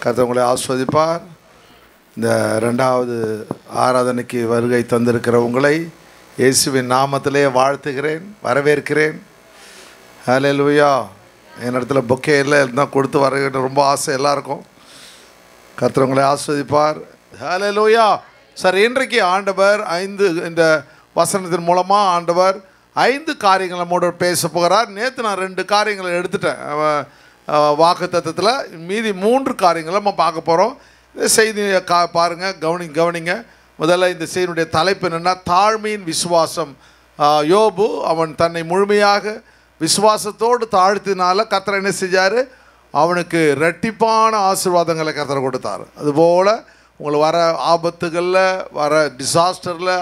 கர்த்தர் உங்களை ஆஸ்வதிப்பார். இந்த 2வது ஆராதனைக்கு வருகை தந்திருக்கிற உங்களை இயேசுவின் நாமத்திலே வாழ்த்துகிறேன், வரவேற்கிறேன். ஹல்லேலூயா. என்னிடத்துல பொக்கே இல்லை, இருந்தால் கொடுத்து வர ரொம்ப ஆசை எல்லாருக்கும். கர்த்தர் உங்களை ஆஸ்வதிப்பார். ஹல்லேலூயா. சார், இன்றைக்கு ஆண்டவர் இந்த வசனத்தின் மூலமாக ஆண்டவர் 5 காரியங்கள் நம்மோட பேச போகிறார். நேற்று நான் 2 காரியங்களை எடுத்துட்டேன் வாக்குத்தத்தத்தில். மீதி 3 காரியங்களை நம்ம பார்க்க போகிறோம். இந்த செய்தியை பாருங்கள், கவனிங்க. முதல்ல இந்த செய்தியுடைய தலைப்பு என்னென்னா, தாழ்மையின் விசுவாசம். யோபு அவன் தன்னை முழுமையாக விசுவாசத்தோடு தாழ்த்தினால கர்த்தர் என்ன செஞ்சார்? அவனுக்கு இரட்டிப்பான ஆசீர்வாதங்களை கர்த்தர் கொடுத்தார். அதுபோல் உங்களுக்கு வர ஆபத்துகளில், வர டிசாஸ்டரில்,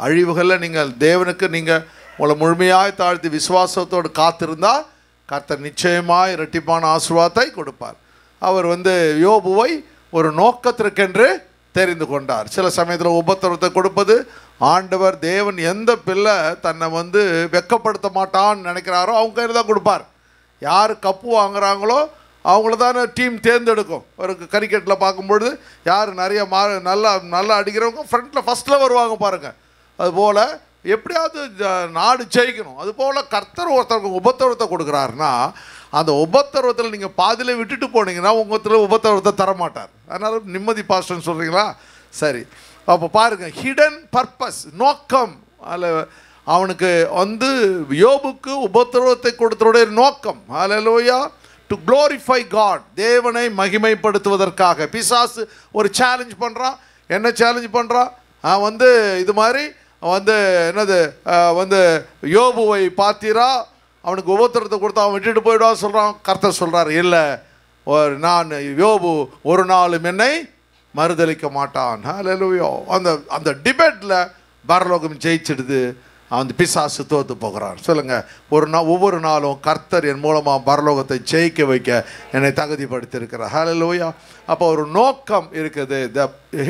அழிவுகளில் நீங்கள் தேவனுக்கு உங்களை முழுமையாக தாழ்த்தி விசுவாசத்தோடு காத்திருந்தால் கர்த்தர் நிச்சயமாக இரட்டிப்பான ஆசீர்வாதத்தை கொடுப்பார். அவர் யோபுவை ஒரு நோக்கத்திற்கென்று தெரிந்து கொண்டார். சில சமயத்தில் உபத்திரவத்தை கொடுப்பது ஆண்டவர். தேவன் எந்த பிள்ளை தன்னை வெட்கப்படுத்த மாட்டான்னு நினைக்கிறாரோ அவங்க கையில் தான் கொடுப்பார். யார் கப்பு வாங்குகிறாங்களோ அவங்கள தானே டீம் தேர்ந்தெடுக்கும். ஒரு கிரிக்கெட்டில் பார்க்கும்பொழுது யார் நிறைய நல்லா அடிக்கிறவங்க ஃப்ரண்ட்டில் ஃபஸ்ட்டில் வருவாங்க பாருங்கள். அதுபோல் எப்படியாவது நாடு ஜெயிக்கணும். அதுபோல் கர்த்தர் ஒருத்தருக்கு உபத்திரவத்தை கொடுக்குறாருன்னா அந்த உபத்திரவத்தில் நீங்கள் பாதியில் விட்டுட்டு போனீங்கன்னா உங்கள் உபத்திரவத்தை தரமாட்டார். அதனால் நிம்மதி பாஸ்டர்னு சொல்கிறீங்களா? சரி, அப்போ பாருங்கள், ஹிடன் பர்பஸ், நோக்கம். அதில் அவனுக்கு யோபுக்கு உபத்திரவத்தை கொடுத்தோடைய நோக்கம், ஹல்லேலூயா, டு க்ளோரிஃபை காட், தேவனை மகிமைப்படுத்துவதற்காக. பிசாசு ஒரு சேலஞ்ச் பண்ணுறான். என்ன சேலஞ்ச் பண்ணுறான்? இது மாதிரி என்னது யோபுவை பார்த்தீரா, அவனுக்கு உபத்திரத்தை கொடுத்து அவன் விட்டுட்டு போயிடுவான்னு சொல்கிறான். கர்த்தர் சொல்கிறார், இல்லை, நான் யோபு ஒரு நாளும் என்னை மறுதலிக்க மாட்டான். ஹல்லேலூயா. அந்த டிபேட்டில் பரலோகம் ஜெயிச்சிடுது. அந்த பிசாசு தோற்று போகிறான். சொல்லுங்கள், ஒவ்வொரு நாளும் கர்த்தர் என் மூலமாக பரலோகத்தை ஜெயிக்க வைக்க என்னை தகுதிப்படுத்தியிருக்கிறார். ஹல்லேலூயா. அப்போ ஒரு நோக்கம் இருக்குது. த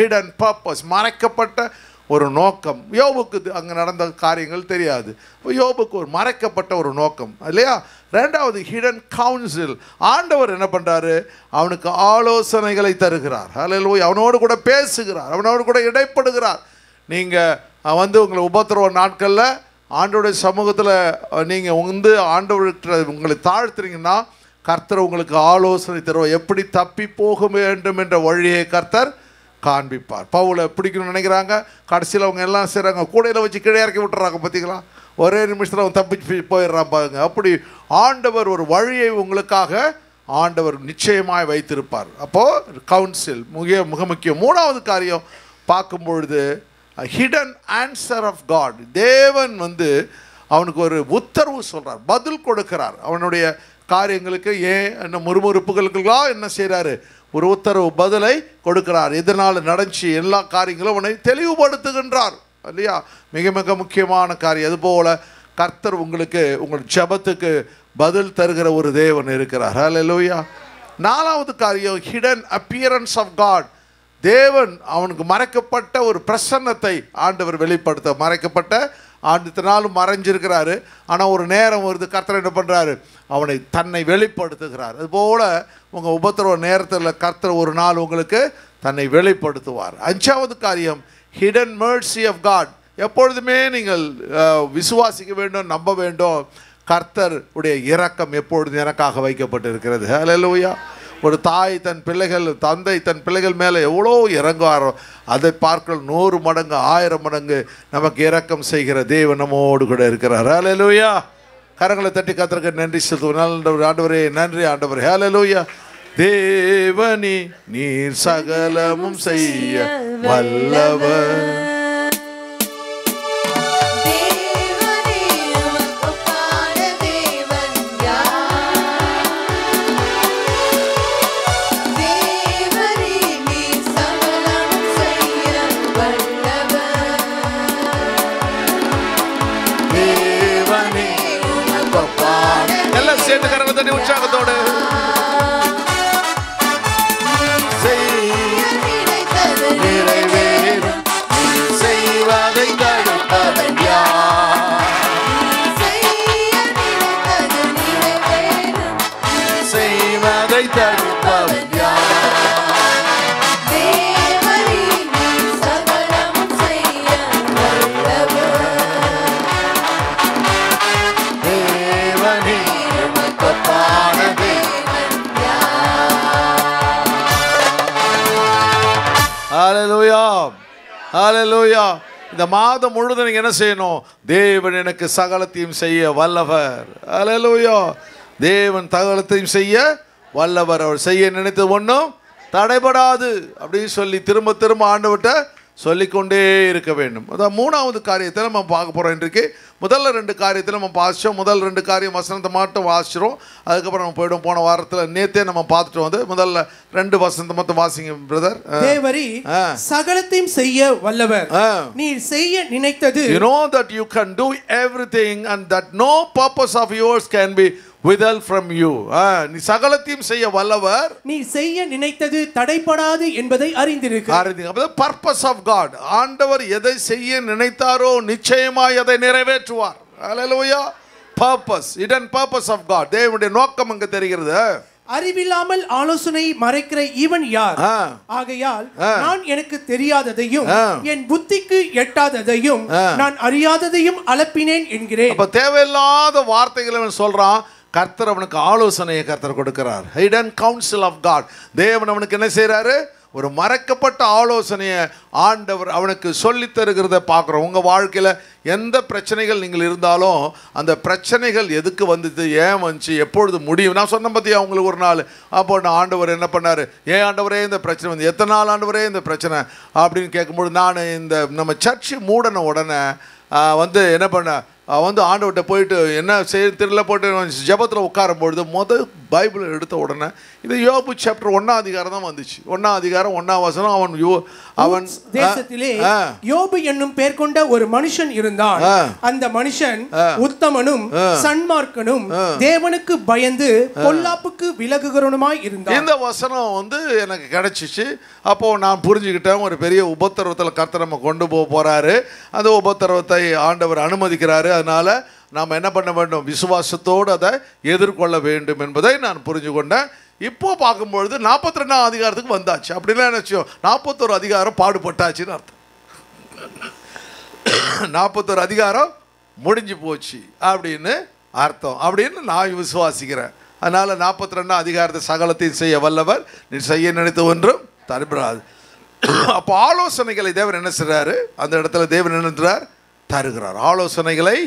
ஹிடன் பர்பஸ், மறைக்கப்பட்ட ஒரு நோக்கம். யோபுக்கு அங்கே நடந்த காரியங்கள் தெரியாது. இப்போ யோபுக்கு ஒரு மறைக்கப்பட்ட ஒரு நோக்கம் இல்லையா? 2வது ஹிடன் கவுன்சில். ஆண்டவர் என்ன பண்ணுறாரு? அவனுக்கு ஆலோசனைகளை தருகிறார். ஹல்லேலூயா. அவனோடு கூட பேசுகிறார், அவனோடு கூட இடைப்படுகிறார். நீங்கள் உங்களை உபத்திரவ நாட்களில் ஆண்டவருடைய சமூகத்தில் நீங்கள் ஆண்டவர்கிட்ட உங்களை தாழ்த்துறீங்கன்னா கர்த்தர் உங்களுக்கு ஆலோசனை தருவார். எப்படி தப்பி போக வேண்டும் என்ற வழியை கர்த்தர் காண்பிப்பார். பவுலை பிடிக்கணும்னு நினைக்கிறாங்க, கடைசியில் அவங்க எல்லாம் செய்கிறாங்க, கூடையில் வச்சு கீழே இறக்கி விட்டுறாங்க. பார்த்தீங்களா? ஒரே நிமிஷத்தில் அவன் தப்பிச்சு போயிடுறான் பாருங்க. அப்படி ஆண்டவர் ஒரு வழியை உங்களுக்காக ஆண்டவர் நிச்சயமாய் வைத்திருப்பார். அப்போது கவுன்சில் மிக முக்கியம். 3வது காரியம் பார்க்கும் பொழுது ஹிடன் ஆன்சர் ஆஃப் காட். தேவன் அவனுக்கு ஒரு உத்தரவு சொல்கிறார், பதில் கொடுக்கிறார். அவனுடைய காரியங்களுக்கு என்ன முறுமுறுப்புகளுக்கெல்லாம் என்ன செய்கிறாரு? ஒரு உத்தரவு, பதிலை கொடுக்கிறார். எதனால் நடந்துச்சு எல்லா காரியங்களும் அவனை தெளிவுபடுத்துகின்றார் இல்லையா? மிக மிக முக்கியமான காரியம். அதுபோல் கர்த்தர் உங்களுக்கு உங்கள் ஜெபத்துக்கு பதில் தருகிற ஒரு தேவன் இருக்கிறார். ஹல்லேலூயா. 4வது காரியம் ஹிடன் அப்பியரன்ஸ் ஆஃப் காட். தேவன் அவனுக்கு மறைக்கப்பட்ட ஒரு பிரசன்னத்தை ஆண்டவர் வெளிப்படுத்த, மறைக்கப்பட்ட ஆண்டுத்தினாலும் மறைஞ்சிருக்கிறாரு. ஆனால் ஒரு நேரம் வருது, கர்த்தர் என்ன பண்ணுறாரு? அவனை தன்னை வெளிப்படுத்துகிறார். அதுபோல் உங்கள் உபத்திரவ நேரத்தில் கர்த்தர் ஒரு நாள் உங்களுக்கு தன்னை வெளிப்படுத்துவார். 5வது காரியம் ஹிடன் மெர்சி ஆஃப் காட். எப்பொழுதுமே நீங்கள் விசுவாசிக்க வேண்டும், நம்ப வேண்டும். கர்த்தர் உடைய இரக்கம் எப்பொழுதும் எனக்காக வைக்கப்பட்டிருக்கிறது. ஹல்லேலூயா. ஒரு தாய் தன் பிள்ளைகள், தந்தை தன் பிள்ளைகள் மேலே எவ்வளோ இறங்குவாரோ அதை பார்க்க 100 மடங்கு 1000 மடங்கு நமக்கு இரக்கம் செய்கிற தேவன் நம்மோடு கூட இருக்கிறார். ஹல்லேலூயா. கரங்களை தட்டி கர்த்தருக்கு நன்றி செலுத்துவோம். ஆண்டவரே, நன்றி ஆண்டவரே. ஹல்லேலூயா. தேவனே, நீர் சகலமும் செய்ய வல்லவர். சேர்ந்து கரங்களை தட்டி உற்சாகத்தோடு செய்வதை தடுப்பவன் யார்? செய்வதை தடுப்பவன் யார்? ஹல்லேலூயா, ஹல்லேலூயா. இந்த மாதம் முழுதும் நீங்க என்ன செய்யணும்? தேவன் எனக்கு சகலத்தையும் செய்ய வல்லவர். ஹல்லேலூயா. தேவன் சகலத்தையும் செய்ய வல்லவர். அவர் செய்ய நினைத்தது ஒன்றும் தடைபடாது அப்படின்னு சொல்லி திரும்ப திரும்ப ஆண்டவர்கிட்ட சொல்லிக்கொண்டே இருக்க வேண்டும். அதான் மூணாவது காரியத்தை நம்ம பார்க்க போகிறோம். இன்றைக்கு முதல்ல 2 காரியத்தில் நம்ம வாசித்தோம். முதல் 2 காரியம் வசனத்தை மட்டும் வாசிச்சிரும். அதுக்கப்புறம் நம்ம போய்டும். போன வாரத்தில் நேற்றே நம்ம பார்த்துட்டு வந்து முதல்ல 2 வசனத்தை மட்டும் வாசிங்க பிரதர். தேவரீ சகலத்தையும் செய்ய வல்லவர், நீர் செய்ய நினைத்தது. You know that you can do everything and that no purpose of yours can be withheld from you. நீ சகலத்தையும் செய்ய வல்லவர், நீ செய்ய நினைத்தது தடைபடாது என்பதை அறிந்திருக்கிறார். அப்ப purpose of God, ஆண்டவர் எதை செய்ய நினைத்தாரோ நிச்சயமாய் அதை நிறைவேற்றுவார். ஹல்லேலூயா. purpose, hidden purpose of God, தேவனுடைய நோக்கம் அங்க தெரிகிறது. அறிவில்லாமல் ஆலோசனை மறைக்கிற இவன் யார்? ஆகையால் நான் எனக்கு தெரியாததையும் என் புத்திக்கு எட்டாததையும் நான் அறியாததையும் அளப்பினேன் என்கிறேன். அப்ப தேவையில்லாத வார்த்தைகளை அவன் சொல்றான். கர்த்தர் அவனுக்கு ஆலோசனையை கர்த்தர் கொடுக்கிறார். Hidden council of God. தேவன் அவனுக்கு என்ன செய்யறாரு? ஒரு மறைக்கப்பட்ட ஆலோசனையை ஆண்டவர் அவனுக்கு சொல்லித் தருகிறத பார்க்குறோம். உங்கள் வாழ்க்கையில் எந்த பிரச்சனைகள் நீங்கள் இருந்தாலும் அந்த பிரச்சனைகள் எதுக்கு வந்துச்சு, ஏன் வந்துச்சு, எப்பொழுது முடியும்? நான் சொன்ன பற்றி அவங்களுக்கு ஒரு நாள் அப்போ ஆண்டவர் என்ன பண்ணார்? ஏன் ஆண்டவரே இந்த பிரச்சனை வந்து எத்தனை நாள் ஆண்டவரே இந்த பிரச்சனை அப்படின்னு கேட்கும்போது, நான் இந்த நம்ம சர்ச்சு மூடன உடனே வந்து என்ன பண்ணேன், வந்து ஆண்டவர்கிட்ட போயிட்டு என்ன செய்ய தெரியல போட்டு ஜெபத்தில் உட்காரும்பொழுது முதல் பைபிள் எடுத்த உடனே இது யோபு சாப்டர் 1ஆம் அதிகாரம் தான் வந்துச்சு. 1ஆம் அதிகாரம் 1ஆம் வசனம். அவன் தேசத்திலே யோபு என்னும் பேர் கொண்ட ஒரு மனுஷன் இருந்தான். அந்த மனுஷன் உத்தமனும் சன்மார்க்கனும் தேவனுக்கு பயந்து பொல்லாப்புக்கு விலகுகிறவனுமாய் இருந்தான். இந்த வசனம் வந்து எனக்கு கிடைச்சிச்சு. அப்போ நான் புரிஞ்சுக்கிட்டேன், ஒரு பெரிய உபத்திரவத்தில் கர்த்தர் நம்ம கொண்டு போக போறாரு. அந்த உபத்திரவத்தை ஆண்டவர் அனுமதிக்கிறாரு. அதனால நாம் என்ன பண்ண வேண்டும்? விசுவாசத்தோடு அதை எதிர்கொள்ள வேண்டும் என்பதை நான் புரிஞ்சு கொண்டேன். இப்போ பார்க்கும்பொழுது 42ஆம் அதிகாரத்துக்கு வந்தாச்சு. அப்படின்னா என்ன செய்யும்? 41 அதிகாரம் பாடுபட்டாச்சுன்னு அர்த்தம். 41 அதிகாரம் முடிஞ்சு போச்சு அப்படின்னு அர்த்தம் அப்படின்னு நான் விசுவாசிக்கிறேன். அதனால 42ஆம் அதிகாரத்தை சகலத்தையும் செய்ய வல்லவர், நீ செய்ய நினைத்த ஒன்றும் தரப்படாது. அப்போ ஆலோசனைகளை தேவன் என்ன செய்றாரு? அந்த இடத்துல தேவன் என்ன தருகிறார்? ஆலோசனைகளை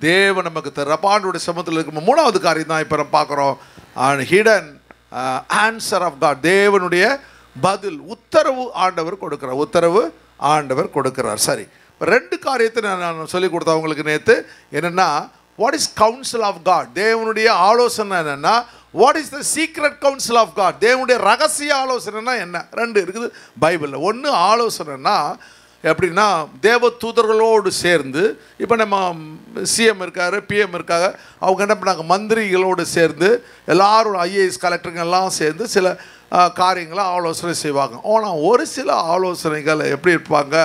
தேவன் நமக்கு தர. ஆண்டவருடைய சமூகத்தில் இருக்கும் 3வது காரியம் தான் இப்போ நம்ம பார்க்குறோம். Hidden answer of God. தேவனுடைய பதில், உத்தரவு ஆண்டவர் கொடுக்கிறார். உத்தரவு ஆண்டவர் கொடுக்கிறார். சரி, 2 காரியத்தை நான் சொல்லிக் கொடுத்தேன் உங்களுக்கு நேற்று. என்னென்னா, what is council of God? தேவனுடைய ஆலோசனை என்னென்னா, what is the secret council of God? தேவனுடைய ரகசிய ஆலோசனைனா என்ன? 2 இருக்குது பைபிளில். ஒன்று ஆலோசனைனா எப்படின்னா, தேவ தூதர்களோடு சேர்ந்து, இப்போ நம்ம சிஎம் இருக்கார், பிஎம் இருக்காங்க, அவங்க என்ன பண்ணாங்க? மந்திரிகளோடு சேர்ந்து எல்லாரும் ஐஏஎஸ் கலெக்டருங்க எல்லாம் சேர்ந்து சில காரியங்களை ஆலோசனை செய்வாங்க. ஆனால் ஒரு சில ஆலோசனைகள் எப்படி இருப்பாங்க?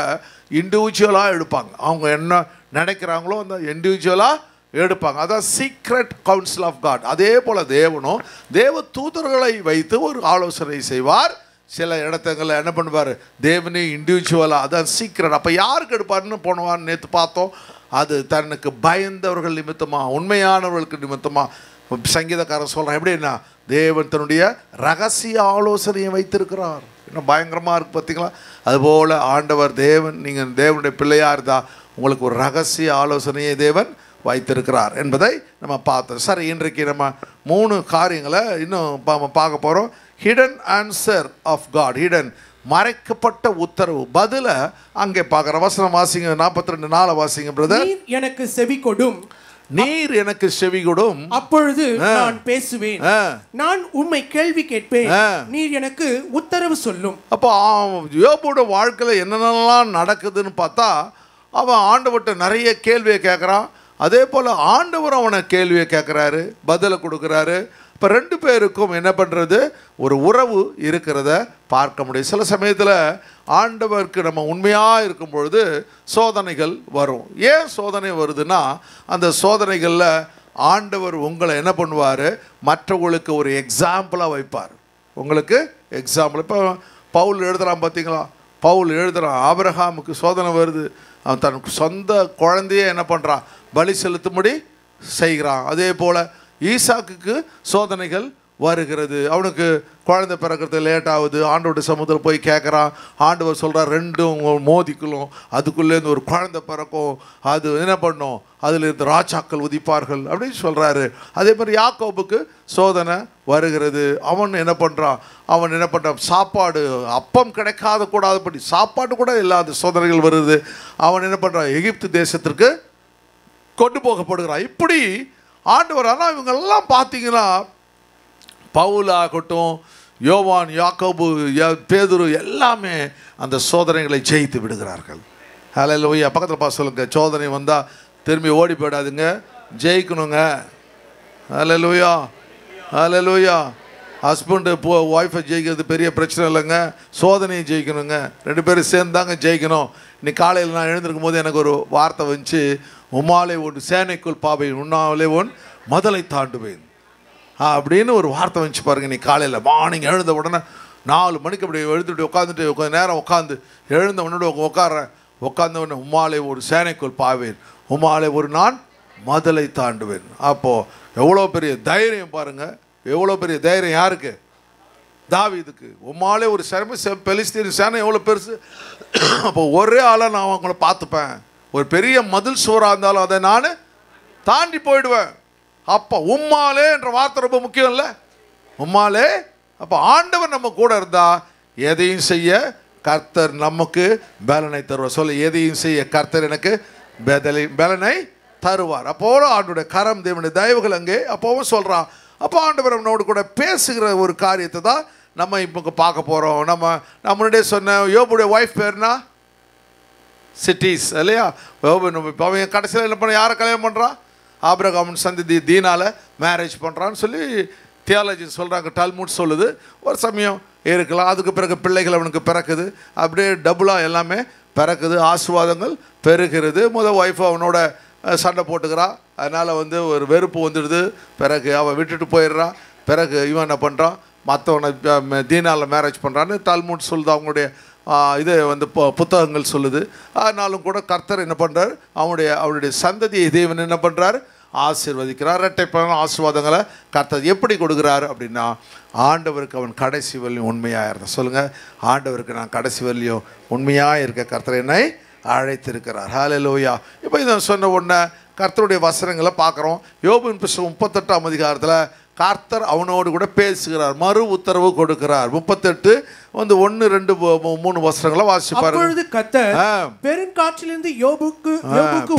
இண்டிவிஜுவலாக எடுப்பாங்க. அவங்க என்ன நினைக்கிறாங்களோ அந்த இண்டிவிஜுவலாக எடுப்பாங்க. அதான் சீக்ரெட் கவுன்சில் ஆஃப் காட். அதே போல் தேவனும் தேவ தூதர்களை வைத்து ஒரு ஆலோசனை செய்வார். சில இடத்துங்களில் என்ன பண்ணுவார்? தேவனே இண்டிவிஜுவலாக, அதான் சீக்ரெட். அப்போ யாருக்கு எடுப்பாருன்னு போனவான்னு நேற்று பார்த்தோம். அது தனக்கு பயந்தவர்கள் நிமித்தமாக, உண்மையானவர்களுக்கு நிமித்தமாக. சங்கீதக்காரன் சொல்கிறான் எப்படின்னா, தேவன் தன்னுடைய ரகசிய ஆலோசனையை வைத்திருக்கிறார். இன்னும் பயங்கரமாக இருக்குது பார்த்தீங்களா? அதுபோல் ஆண்டவர் தேவன், நீங்கள் தேவனுடைய பிள்ளையாக இருந்தால் உங்களுக்கு ஒரு ரகசிய ஆலோசனையை தேவன் வைத்திருக்கிறார் என்பதை நம்ம பார்த்தோம். சரி, இன்றைக்கு நம்ம 3 காரியங்களை இன்னும் பார்க்க போகிறோம். Hidden answer of God. Hidden மறைக்கப்பட்ட உத்தரவு, பதில அங்கே பார்க்குற வசனம் வாசிங்க. 42:4 வாசிங்க பிரதர். நீர் எனக்கு செவி கொடும், நீர் எனக்கு செவி கொடும், அப்பொழுது நான் பேசுவேன். நான் உம்மை கேள்வி கேட்பேன், நீர் எனக்கு உத்தரவு சொல்லும். அப்போ யோபோட வாழ்க்கையில் என்னென்னலாம் நடக்குதுன்னு பார்த்தா, அவன் ஆண்டவர்கிட்ட நிறைய கேள்வியை கேட்குறான். அதே போல் ஆண்டவர் அவனை கேள்வியை கேட்குறாரு, பதிலை கொடுக்குறாரு. இப்போ 2 பேருக்கும் என்ன பண்ணுறது? ஒரு உறவு இருக்கிறத பார்க்க முடியும். சில சமயத்தில் ஆண்டவருக்கு நம்ம உண்மையாக இருக்கும் பொழுது சோதனைகள் வரும். ஏன் சோதனை வருதுன்னா, அந்த சோதனைகளில் ஆண்டவர் உங்களை என்ன பண்ணுவார்? மற்றவங்களுக்கு ஒரு எக்ஸாம்பிளாக வைப்பார். உங்களுக்கு எக்ஸாம்பிள். இப்போ பவுல் எழுதுகிறான் பார்த்தீங்களா? பவுல் எழுதுகிறான், ஆபிரகாமுக்கு சோதனை வருது, அவன் தன் சொந்த குழந்தையே என்ன பண்ணுறான்? பலி செலுத்தும்படி செய்கிறான். அதே போல் ஈசாக்குக்கு சோதனைகள் வருகிறது. அவனுக்கு குழந்தை பிறக்கிறது லேட் ஆகுது. ஆண்டவருடைய சமூகத்தில் போய் கேட்குறான். ஆண்டவர் சொல்கிறார், ரெண்டும் மோதிக்கலும், அதுக்குள்ளேருந்து ஒரு குழந்தை பிறக்கும், அது என்ன பண்ணும், அதில் இருந்து ராஜாக்கள் உதிப்பார்கள் அப்படின்னு சொல்கிறாரு. அதே மாதிரி யாக்கோபுக்கு சோதனை வருகிறது. அவன் என்ன பண்ணுறான், சாப்பாடு அப்பம் கிடைக்காத கூடாதபடி சாப்பாடு கூட இல்லாத சோதனைகள் வருது. அவன் என்ன பண்ணுறான், எகிப்து தேசத்திற்கு கொண்டு போகப்படுகிறான். இப்படி ஆண்டவர். ஆனால் இவங்கெல்லாம் பார்த்தீங்கன்னா பவுல் ஆகட்டும், யோவான், யாக்கோபு, பேதுரு எல்லாமே அந்த சோதனைகளை ஜெயித்து விடுகிறார்கள். ஹல்லேலூயா. பக்கத்தில் பார்த்து சொல்லுங்க, சோதனை வந்தால் திரும்பி ஓடி போயிடாதுங்க, ஜெயிக்கணுங்க. ஹல்லேலூயா, ஹல்லேலூயா. ஹஸ்பண்டு ஒய்ஃபை ஜெயிக்கிறது பெரிய பிரச்சனை இல்லைங்க, சோதனையை ஜெயிக்கணுங்க. 2 பேரும் சேர்ந்தாங்க ஜெயிக்கணும். இன்னைக்கு காலையில் நான் எழுந்திருக்கும் போது எனக்கு ஒரு வார்த்தை வந்துச்சு, உம்மாலே ஒன்று சேனைக்குள் பாவேன், உன்னாலே ஒன் மதலை தாண்டுவேன் அப்படின்னு ஒரு வார்த்தை வந்துச்சு பாருங்க. நீ காலையில் மார்னிங் எழுந்த உடனே 4 மணிக்கு அப்படி எழுந்துட்டு உட்காந்துட்டு கொஞ்சம் நேரம் உட்காந்து எழுந்த உடனே உட்கார்ந்த உடனே உம்மாலே ஒரு சேனைக்குள் பாவேன், உம்மாலே ஒரு நான் மதலை தாண்டுவேன். அப்போது எவ்வளோ பெரிய தைரியம் பாருங்கள், எவ்வளோ பெரிய தைரியம் யாருக்கு, தாவீதுக்கு. உம்மாலே ஒரு பெலிஸ்தீன் சேனை எவ்வளோ பெருசு. அப்போ ஒரே ஆளாக நான் அவங்கள பார்த்துப்பேன், ஒரு பெரிய மதில் சுவராக இருந்தாலும் அதை நான் தாண்டி போயிடுவேன். அப்போ உம்மாலே என்ற வார்த்தை ரொம்ப முக்கியம் இல்லை, உம்மாலே. அப்போ ஆண்டவர் நம்ம கூட இருந்தால் எதையும் செய்ய கர்த்தர் நமக்கு பலனை தருவார். சொல்ல, எதையும் செய்ய கர்த்தர் எனக்கு பலனை தருவார். அப்போ ஆண்டுடைய கரம், தேவனுடைய தயவுகள் அங்கே அப்போவும் சொல்கிறான். அப்போ ஆண்டவர் நம்மளோடு கூட பேசுகிற ஒரு காரியத்தை தான் நம்ம இப்போ பார்க்க போகிறோம். நம்மளுடைய சொன்ன யோபுடைய ஒய்ஃப் பேர்னா சிட்டிஸ் இல்லையா. அவன் கடைசியில் என்ன பண்ண, யாரை கல்யாணம் பண்ணுறான், ஆபிரகாமின் சந்ததி தீனால மேரேஜ் பண்ணுறான்னு சொல்லி தியாலஜி சொல்கிறாங்க, டால்முட் சொல்லுது. ஒரு சமயம் இருக்கலாம், அதுக்கு பிறகு பிள்ளைகள் அவனுக்கு பிறக்குது, அப்படியே டபுளாக எல்லாமே பிறக்குது, ஆசீர்வாதங்கள் பெருகிறது. ஒய்ஃபு அவனோட சண்டை போட்டுக்கிறான், அதனால் ஒரு வெறுப்பு வந்துடுது. பிறகு அவன் விட்டுட்டு போயிடுறான். பிறகு இவன் என்ன பண்ணுறான், மற்றவனை தீனால மேரேஜ் பண்ணுறான்னு டால்முட் சொல்லுது, அவங்களுடைய இது புத்தகங்கள் சொல்லுது. ஆனாலும் கூட கர்த்தர் என்ன பண்ணுறார், அவனுடைய சந்ததியை தேவன் என்ன பண்ணுறார், ஆசீர்வதிக்கிறார். இரட்டைப்பான ஆசீர்வாதங்களை கர்த்தர் எப்படி கொடுக்குறாரு அப்படின்னா, ஆண்டவருக்கு அவன் கடைசி வரையும் உண்மையாக இருந்தான். சொல்லுங்கள், ஆண்டவருக்கு நான் கடைசி வரையும் உண்மையாக இருக்க கர்த்தர் என்னை அழைத்திருக்கிறார். ஹல்லேலூயா. இப்போ இதை சொன்ன உடனே கர்த்தருடைய வசனங்களை பார்க்குறோம். யோபுவின் புத்தகம் 38ஆம் அதிகாரத்தில் கர்த்தர் அவனோடு கூட பேசுகிறார், மறு உத்தரவு கொடுக்கிறார். 38 1 2 3 வசனங்களை வாசிப்பாரு. அப்பொழுது கர்த்தர் பெருங்காற்றிலிருந்து யோபுக்கு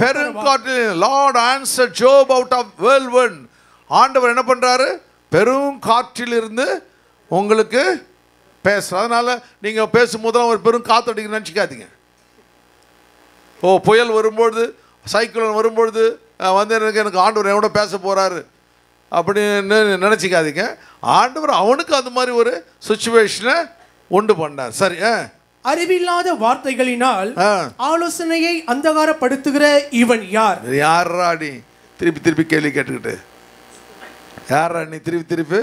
பெருங்காற்றில் Lord answered Job out of whirlwind. ஆண்டவர் என்ன பண்றாரு, பெருங்காற்றிலிருந்து உங்களுக்கு பேசுறார். அதனால நீங்க பேசும்போது ஒரு பெரும் காத்து அடிக்க நினச்சிக்காதீங்க. புயல் வரும்பொழுது, சைக்கிளோன் வரும்பொழுது எனக்கு ஆண்டவர் என்னோட பேச போறாரு அப்படின்னு நினச்சிக்காதீங்க. ஆண்டவர் அவனுக்கு அந்த மாதிரி ஒரு சுச்சுவேஷனை உண்டு பண்ணார். சரி, அறிவில்லாத வார்த்தைகளினால் ஆலோசனையை அந்தகாரப்படுத்துகிற இவன் யார்? யாரா நீ திருப்பி கேள்வி கேட்டுக்கிட்டு, யாரா நீ திருப்பி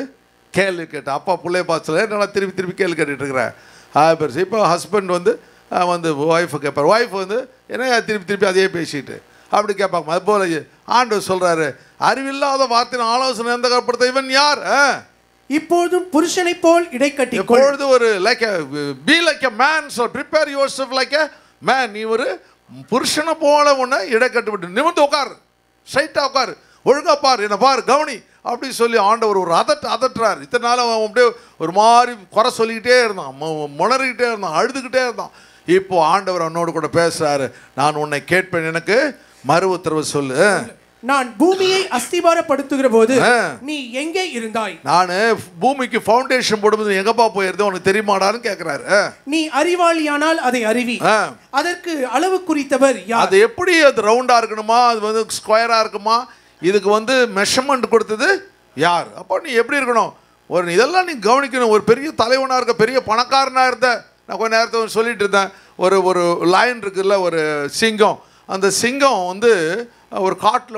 கேள்வி கேட்ட? அப்பா பிள்ளைய பார்த்துல நல்லா திருப்பி கேள்வி கேட்டுட்டு இருக்கிறேன். இப்போ ஹஸ்பண்ட் ஒய்ஃபை கேட்பார், ஒய்ஃப் என்ன திருப்பி அதையே பேசிட்டு அப்படி கேட்பாங்க. அது போல ஆண்டவர் சொல்றாரு, அறிவில்லாத வார்த்தையின் ஆலோசனை அந்தகாரப்படுத்த இவன் யார்? இப்பொழுதும் புருஷனை போல் இடைக்கட்டி இப்பொழுது ஒரு be like a man, so prepare yourself like a man. நீ ஒரு புருஷனை போல உன்னை இடைக்கட்டி விட்டு நிமிர்ந்து உட்கார், ஸ்ட்ரைட்டாக உட்கார், ஒழுங்கா பார், என்ன பார், கவனி அப்படி சொல்லி ஆண்டவர் ஒரு அதட்டுறார். இத்தனை நாள் அவன் அப்படியே ஒரு மாதிரி குறை சொல்லிக்கிட்டே இருந்தான், முணறிக்கிட்டே இருந்தான், அழுதுகிட்டே இருந்தான். இப்போ ஆண்டவர் அவனோடு கூட பேசுறாரு, நான் உன்னை கேட்பேன், எனக்கு மறு உத்தரவு சொல்லு. நான் பூமியை அஸ்திபாரப்படுத்துகிற போது நீ எங்கே இருந்தாய்? நான் பூமிக்கு ஃபவுண்டேஷன் போடும்போது எங்கப்பா போயிருந்தேன் உனக்கு தெரியுமாடான்னு கேட்கிறாரு. நீ அறிவாளியானால் அதை அறிவி, அதற்கு அளவு குறித்தவர் யார்? அது எப்படி, அது ரவுண்டா இருக்கணுமா, அது ஸ்கொயரா இருக்குமா, இதுக்கு மெஷர்மெண்ட் கொடுத்தது யார்? அப்போ நீ எப்படி இருக்கணும், இதெல்லாம் நீ கவனிக்கணும். ஒரு பெரிய தலைவனாக இருக்க, பெரிய பணக்காரனாக இருந்த, நான் கொஞ்ச நேரத்தை சொல்லிட்டு இருந்தேன், ஒரு லைன் இருக்குல்ல, ஒரு சிங்கம். அந்த சிங்கம் ஒரு காட்டில்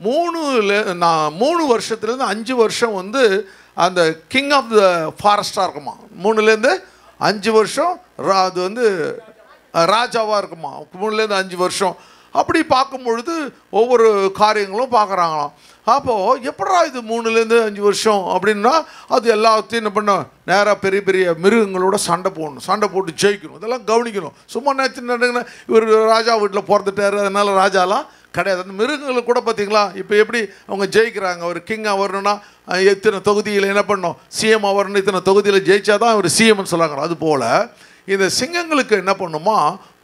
3 வருஷத்துலேருந்து 5 வருஷம் அந்த கிங் ஆஃப் த ஃபாரஸ்டாக இருக்குமா. 3லேருந்து 5 வருஷம் அது ராஜாவாக இருக்குமா. 3லேருந்து 5 வருஷம். அப்படி பார்க்கும் பொழுது ஒவ்வொரு காரியங்களும் பார்க்குறாங்களாம். அப்போது எப்படா இது 3லேருந்து 5 வருஷம் அப்படின்னா அது எல்லாத்தையும் என்ன பண்ணோம், நேராக பெரிய பெரிய மிருகங்களோட சண்டை போடணும், சண்டை போட்டு ஜெயிக்கணும், இதெல்லாம் கவனிக்கணும். சும்மா நேற்று நடக்குன்னா இவர் ராஜா வீட்டில் பிறந்துட்டார் அதனால் ராஜாலாம் கிடையாது. அந்த மிருகங்களுக்கு கூட பார்த்தீங்களா இப்போ எப்படி அவங்க ஜெயிக்கிறாங்க. ஒரு கிங்காக வரணும்னா இத்தனை தொகுதியில் என்ன பண்ணணும், சிஎம்மாக வரணும், இத்தனை தொகுதியில் ஜெயிச்சா தான் அவர் சிஎம்னு சொல்கிறாங்க. அதுபோல் இந்த சிங்கங்களுக்கு என்ன பண்ணுமா,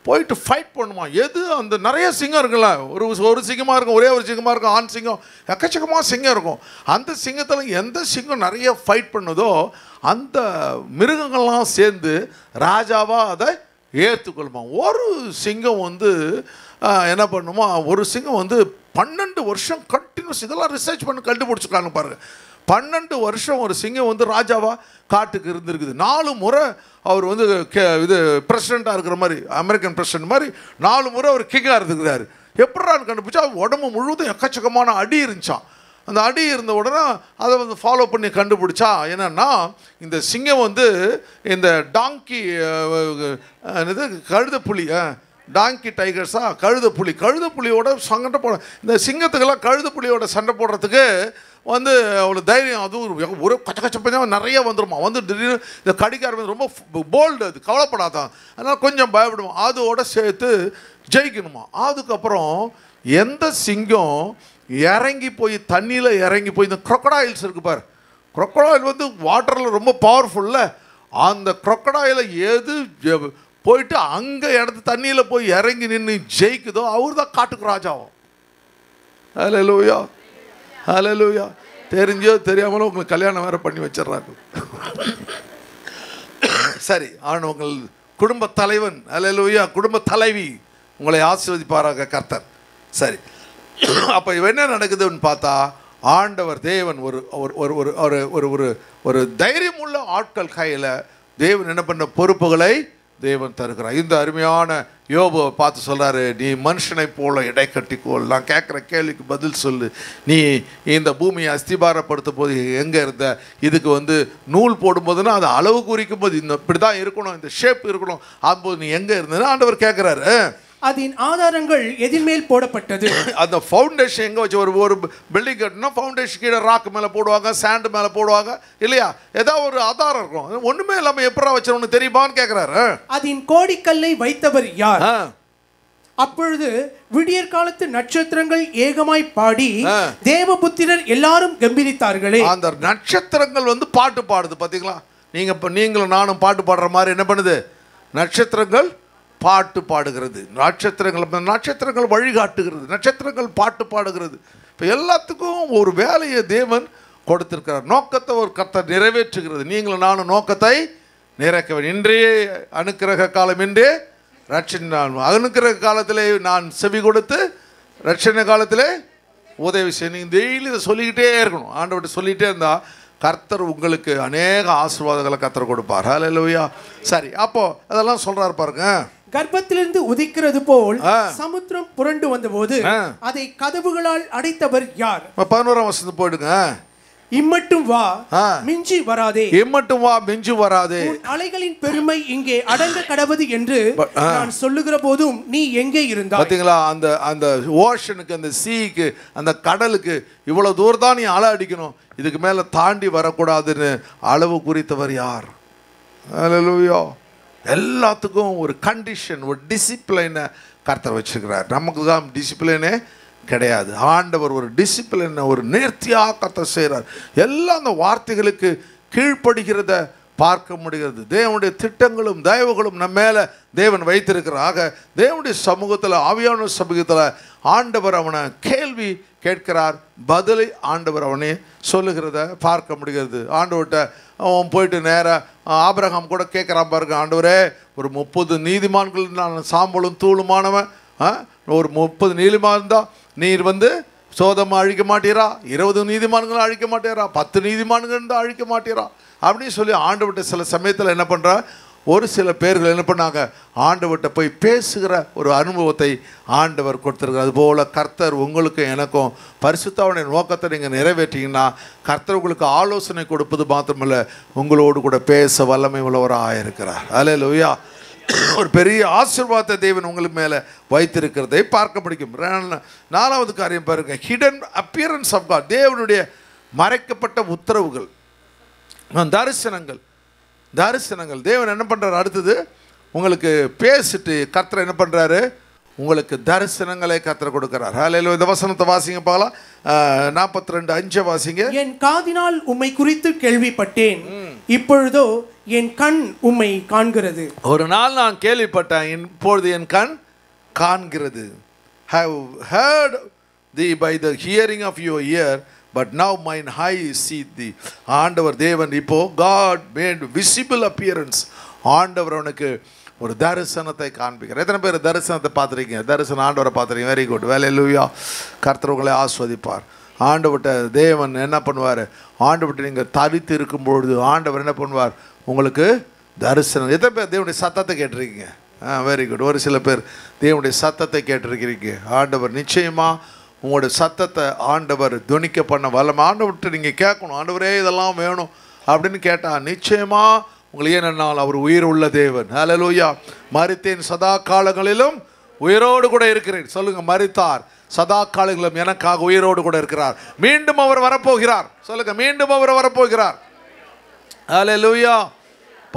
போயிட்டு ஃபைட் பண்ணுமா. எது அந்த நிறைய சிங்கம் இருக்குல்ல, ஒரு சிங்கமாக இருக்கும், ஒரே ஒரு சிங்கமாக இருக்கும், ஆண் சிங்கம், எக்கச்சக்கமாக சிங்கம் இருக்கும். அந்த சிங்கத்தில் எந்த சிங்கம் நிறைய ஃபைட் பண்ணுதோ அந்த மிருகங்கள்லாம் சேர்ந்து ராஜாவாக அதை ஏற்றுக்கொள்ளுமா. ஒரு சிங்கம் வந்து என்ன பண்ணுமா, ஒரு சிங்கம் வந்து 12 வருஷம் கண்டினியூஸ், இதெல்லாம் ரிசர்ச் பண்ணி கண்டுபிடிச்சிருக்காங்க பாருங்கள். 12 வருஷம் ஒரு சிங்கம் வந்து ராஜாவாக காட்டுக்கு இருந்திருக்குது. 4 முறை அவர் வந்து இது பிரசிடெண்ட்டாக இருக்கிற மாதிரி, அமெரிக்கன் பிரசிடென்ட் மாதிரி 4 முறை அவர் கிங்காக இருந்துக்கிறாரு. எப்படின்னு கண்டுபிடிச்சா உடம்பு முழுவதும் எக்கச்சக்கமான அடி இருந்துச்சான். அந்த அடி இருந்த உடனே அதை வந்து ஃபாலோ பண்ணி கண்டுபிடிச்சா என்னென்னா, இந்த சிங்கம் வந்து இந்த டாங்கி என்னது கழுதப்புலி, டாங்கி டைகர்ஸா கழுதப்புலியோட சண்டை போட, இந்த சிங்கத்துக்கெல்லாம் கழுதப்புலியோட சண்டை போடுறதுக்கு வந்து அவ்வளோ தைரியம். அதுவும் ஒரு கச்சக்கச்சப்பா நிறைய வந்துடுமா, வந்து திடீர்னு இந்த கடிக்கார ரொம்ப போல்டு, அது கவலைப்படாதான், அதனால் கொஞ்சம் பயப்படுமா. அதோட சேர்த்து ஜெயிக்கணுமா. அதுக்கப்புறம் எந்த சிங்கம் இறங்கி போய் தண்ணியில் இறங்கி போய், இந்த க்ரொக்கடாயில்ஸ் இருக்குது பாரு, க்ரொக்கடாயில் வந்து வாட்டரில் ரொம்ப பவர்ஃபுல்ல, அந்த க்ரொக்கடாயில் எது போயிட்டு அங்கே இடத்து தண்ணியில் போய் இறங்கி நின்று ஜெயிக்குதோ அவர் தான் காட்டுக்கு ராஜாவும். ஹல்லேலூயா, ஹல்லேலூயா. தெரிஞ்சோ தெரியாமலோ உங்களுக்கு கல்யாணம் வேறு பண்ணி வச்சிடறாங்க. சரி, ஆனால் உங்கள் குடும்ப தலைவன், ஹல்லேலூயா, குடும்ப தலைவி உங்களை ஆசீர்வதிப்பாராக கர்த்தர். சரி, அப்போ என்ன நடக்குதுன்னு பார்த்தா, ஆண்டவர் தேவன் ஒரு ஒரு ஒரு ஒரு ஒரு தைரியம் உள்ள ஆட்கள் கையில் தேவன் என்ன பண்ண பொறுப்புகளை தேவன் தருகிறார். இந்த அருமையான யோபுவை பார்த்து சொல்கிறாரு, நீ மனுஷனை போல இடை கட்டிக்கோள், நான் கேட்குற கேள்விக்கு பதில் சொல்லு, நீ இந்த பூமியை அஸ்திபாரப்படுத்தும் போது எங்கே இருந்த, இதுக்கு வந்து நூல் போடும்போதுன்னா அது அளவு குறிக்கும் போது இந்த இப்படி தான் இருக்கணும், இந்த ஷேப் இருக்கணும், அப்போது நீ எங்கே இருந்ததுன்னு ஆண்டவர் கேட்குறாரு. அதன் ஆதாரங்கள் எதின் மேல் போடப்பட்டது. அந்த ஃபவுண்டேஷன் எங்கே வச்சு, ஒரு பில்டிங் கட்டினா ஃபவுண்டேஷன் கீழே ராக்கு மேலே போடுவாங்க, சாண்டு மேலே போடுவாங்க இல்லையா, ஏதாவது ஒரு ஆதாரம் இருக்கும். ஒன்றுமே இல்லாமல் எப்படா வச்சவனு தெரியுமான்னு கேட்குறாரு. அதன் கோடிக்கல்லை வைத்தவர் யார்? அப்பொழுது விடியற் காலத்து நட்சத்திரங்கள் ஏகமாய் பாடி தேவபுத்திரர் எல்லாரும் கம்பீரித்தார்களே. அந்த நட்சத்திரங்கள் வந்து பாட்டு பாடுது பார்த்தீங்களா. நீங்கள் இப்போ நீங்களும் நானும் பாட்டு பாடுற மாதிரி என்ன பண்ணுது, நட்சத்திரங்கள் பாட்டு பாடுகிறது. நட்சத்திரங்கள் வழிகாட்டுகிறது, நட்சத்திரங்கள் பாட்டு பாடுகிறது. இப்போ எல்லாத்துக்கும் ஒரு வேலையை தேவன் கொடுத்திருக்கிறார். நோக்கத்தை ஒரு கர்த்தர் நிறைவேற்றுகிறது. நீங்களும் நானும் நோக்கத்தை நிறைவேற்ற வேண்டும். இன்றைய அனுக்கிரக காலம், இன்றே ரட்சணை நாள். அனுக்கிரக காலத்திலே நான் செவி கொடுத்து ரட்சணை காலத்திலே உதவி செய்ய. நீங்கள் டெய்லி இதை சொல்லிக்கிட்டே இருக்கணும். ஆண்டவர்கிட்ட சொல்லிகிட்டே இருந்தால் கர்த்தர் உங்களுக்கு அநேக ஆசீர்வாதங்களை கர்த்தர் கொடுப்பார். ஹல்லேலூயா. சரி, அப்போ அதெல்லாம் சொல்றாரு பாருங்க. கர்ப்பத்திலிருந்து உதிக்கிறது போல் சமுத்திரம் புரண்டு வந்தபோது அதை கதவுகளால் அடைத்தவர் யார்? 11ஆம் வசனத்துக்கு போயிடுங்க. இம்மட்டும் வா, மிஞ்சி வராதே, இம்மட்டும் வா, மிஞ்சி வராதே, அலைகளின் பெருமை இங்கே அடங்க கடவது என்று நான் சொல்லுகிற போதும் நீ எங்கே இருந்தாய்? பாத்தீங்களா, அந்த ஓஷனுக்கு, அந்த சீக்கு, அந்த கடலுக்கு இவ்வளவு தூரம் தான் நீ அலை அடிக்கணும், இதுக்கு மேல தாண்டி வரக்கூடாதுன்னு அளவு குறித்தவர் யார்? ஹல்லேலூயா. எல்லாத்துக்கும் ஒரு கண்டிஷன், ஒரு டிசிப்ளினை கர்த்தர் வச்சிருக்கிறார். நமக்கு தான் டிசிப்ளினே கிடையாது. ஆண்டவர் ஒரு டிசிப்ளினை, ஒரு நேர்த்தியாக கர்த்தர் செய்கிறார். எல்லாம் அந்த வார்த்தைகளுக்கு கீழ்ப்படுகிறத பார்க்க முடிகிறது. தேவனுடைய திட்டங்களும் தயவுகளும் நம்ம மேலே தேவன் வைத்திருக்கிறாக. தேவனுடைய சமூகத்தில், ஆவியான சமூகத்தில் ஆண்டவர் அவனை கேள்வி கேட்கிறார், பதிலை ஆண்டவர் அவனே சொல்லுகிறத பார்க்க முடிகிறது. ஆண்டவர்கிட்ட அவன் போயிட்டு நேராக ஆபிரகாம் கூட கேட்குறான் பாருங்க, ஆண்டவரே ஒரு 30 நீதிமான்கள், நான் சாம்பலும் தூளுமானவன், ஒரு 30 நீதிமான் தான், நீர் வந்து சோதமா அழிக்க மாட்டீரா, 20 நீதிமான்களும் அழிக்க மாட்டேரா, 10 நீதிமான்கள் தான் அழிக்க மாட்டீரா அப்படின்னு சொல்லி ஆண்டவர்கிட்ட சில சமயத்தில் என்ன பண்ணுறா, ஒரு சில பேர்கள் என்ன பண்ணாங்க, ஆண்டவர்கிட்ட போய் பேசுகிற ஒரு அனுபவத்தை ஆண்டவர் கொடுத்துருக்கார். அதுபோல் கர்த்தர் உங்களுக்கு எனக்கும் பரிசுத்தவனுடைய நோக்கத்தை நீங்கள் நிறைவேற்றிங்கன்னா கர்த்தர் உங்களுக்கு ஆலோசனை கொடுப்பது மாத்திரமல்ல, உங்களோடு கூட பேச வல்லமை உள்ளவராக இருக்கிறார். ஹல்லேலூயா. ஒரு பெரிய ஆசீர்வாதத்தை தேவன் உங்களுக்கு மேலே வைத்திருக்கிறதை பார்க்க முடியும். 4வது காரியம் பாருங்க, ஹிடன் அப்பியரன்ஸ் ஆஃப் காட். தேவனுடைய மறைக்கப்பட்ட உத்தரவுகள், தரிசனங்கள். தேவன் என்ன பண்ணுறாரு? அடுத்தது உங்களுக்கு பேசிட்டு கர்த்தர் என்ன பண்ணுறாரு? உங்களுக்கு தரிசனங்களை கர்த்தர் கொடுக்கிறார். ஹல்லேலூயா. இந்த வசனத்தை வாசிங்க பார்க்கலாம். 42:5 வாசிங்க. என் காதினால் உம்மை குறித்து கேள்விப்பட்டேன், இப்பொழுதோ என் கண் உம்மை காண்கிறது. ஒரு நாள் நான் கேள்விப்பட்டேன், இப்பொழுது என் கண் காண்கிறது. have heard thee by the hearing of your ear, but now mine eyes see thee. ஆண்டவர் தேவன் இப்போ God made visible appearance. ஆண்டவர் அவனுக்கு ஒரு தரிசனத்தை காண்பிக்கிறார். எத்தனை பேர் தரிசனத்தை பார்த்துருக்கீங்க? தரிசனம் ஆண்டவரை பார்த்துருக்கீங்க. Very good. ஹல்லேலூயா. கர்த்தர் உங்களை ஆஸ்வதிப்பார். ஆண்டவர்கிட்ட தேவன் என்ன பண்ணுவார்? ஆண்டவர்கிட்ட நீங்கள் தரித்து இருக்கும்பொழுது ஆண்டவர் என்ன பண்ணுவார்? உங்களுக்கு தரிசனம். எத்தனை பேர் தேவனுடைய சத்தத்தை கேட்டிருக்கீங்க? Very good. ஒரு சில பேர் தேவனுடைய சத்தத்தை கேட்டிருக்கிறீங்க. ஆண்டவர் நிச்சயமாக உங்களுடைய சத்தத்தை ஆண்டவர் துணிக்க பண்ண வல்லமை. ஆண்டவர்கிட்ட நீங்கள் கேட்கணும், ஆண்டவரே இதெல்லாம் வேணும் அப்படின்னு கேட்டால் நிச்சயமாக உங்களுக்கு ஏனென்றால் அவர் உயிர் உள்ள தேவன். ஹல்லேலூயா. மரித்தேன் சதா காலங்களிலும் உயிரோடு கூட இருக்கிறேன். சொல்லுங்க, மரித்தார் சதா காலங்களிலும் எனக்காக உயிரோடு கூட இருக்கிறார். மீண்டும் அவர் வரப்போகிறார். சொல்லுங்க, மீண்டும் அவர் வரப்போகிறார். ஹல்லேலூயா.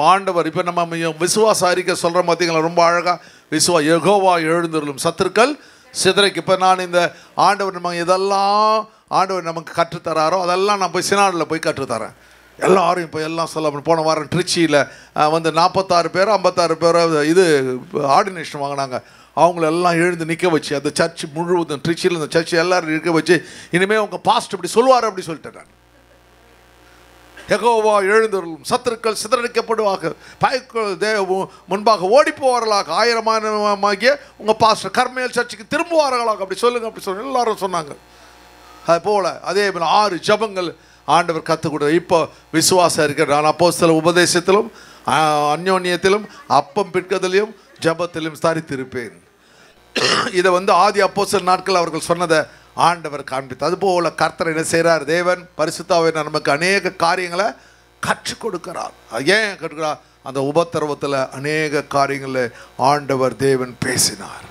பாண்டவர் இப்போ நம்ம விசுவாச அறிக்கை சொல்கிற பார்த்தீங்களா? ரொம்ப அழகாக யெகோவா எழுந்தருளும் சத்துருக்கள் சிதறைக்கு. இப்போ நான் இந்த ஆண்டவர் நம்ம இதெல்லாம் ஆண்டவர் நமக்கு கற்றுத்தராரோ அதெல்லாம் நான் போய் சினாடில் போய் கற்றுத்தரேன். எல்லாரும் இப்போ எல்லாம் சொல்ல. போன வாரம் திருச்சியில் 46 பேர் 56 பேர் இது ஆர்டினேஷன் வாங்கினாங்க. அவங்களெல்லாம் எழுந்து நிற்க வச்சு அந்த சர்ச் முழுவதும் திருச்சியில் இந்த சர்ச் எல்லோரும் நிற்க வச்சு, இனிமேல் அவங்க பாஸ்ட் இப்படி சொல்லுவார் அப்படி சொல்லிட்டேன் நான். யெகோவா எழுந்தருளும் சத்துருக்கள் சிதறடிக்கப்படுவார்கள், பயக்குள் முன்பாக ஓடி போவார்களாக, 1000 உங்கள் பாஸ்டர் கர்மேல் சர்ச்சுக்கு திரும்புவார்களாக அப்படி சொல்லுங்க அப்படி சொல்லுங்க எல்லாரும் சொன்னாங்க. அது போல் அதே போல் 6 ஜபங்கள் ஆண்டவர் கற்றுக் கொடுத்தார். இப்போ விசுவாசம் இருக்கிற நான் அப்போஸ்தல உபதேசத்திலும் அந்யோன்யத்திலும் அப்பம் பிற்கதிலும் ஜபத்திலும் தரித்திருப்பேன். இதை ஆதி அப்போஸ்தல நாட்கள் அவர்கள் சொன்னதை ஆண்டவர் காண்பித்தார். அதுபோல் கர்த்தர் என்ன செய்கிறார்? தேவன் பரிசுத்தாவியானவர் நமக்கு அநேக காரியங்களை கற்றுக் கொடுக்கிறார். ஏன் கற்றுக்கிறார்? அந்த உபத்திரவத்தில் அநேக காரியங்களை ஆண்டவர் தேவன் பேசினார்.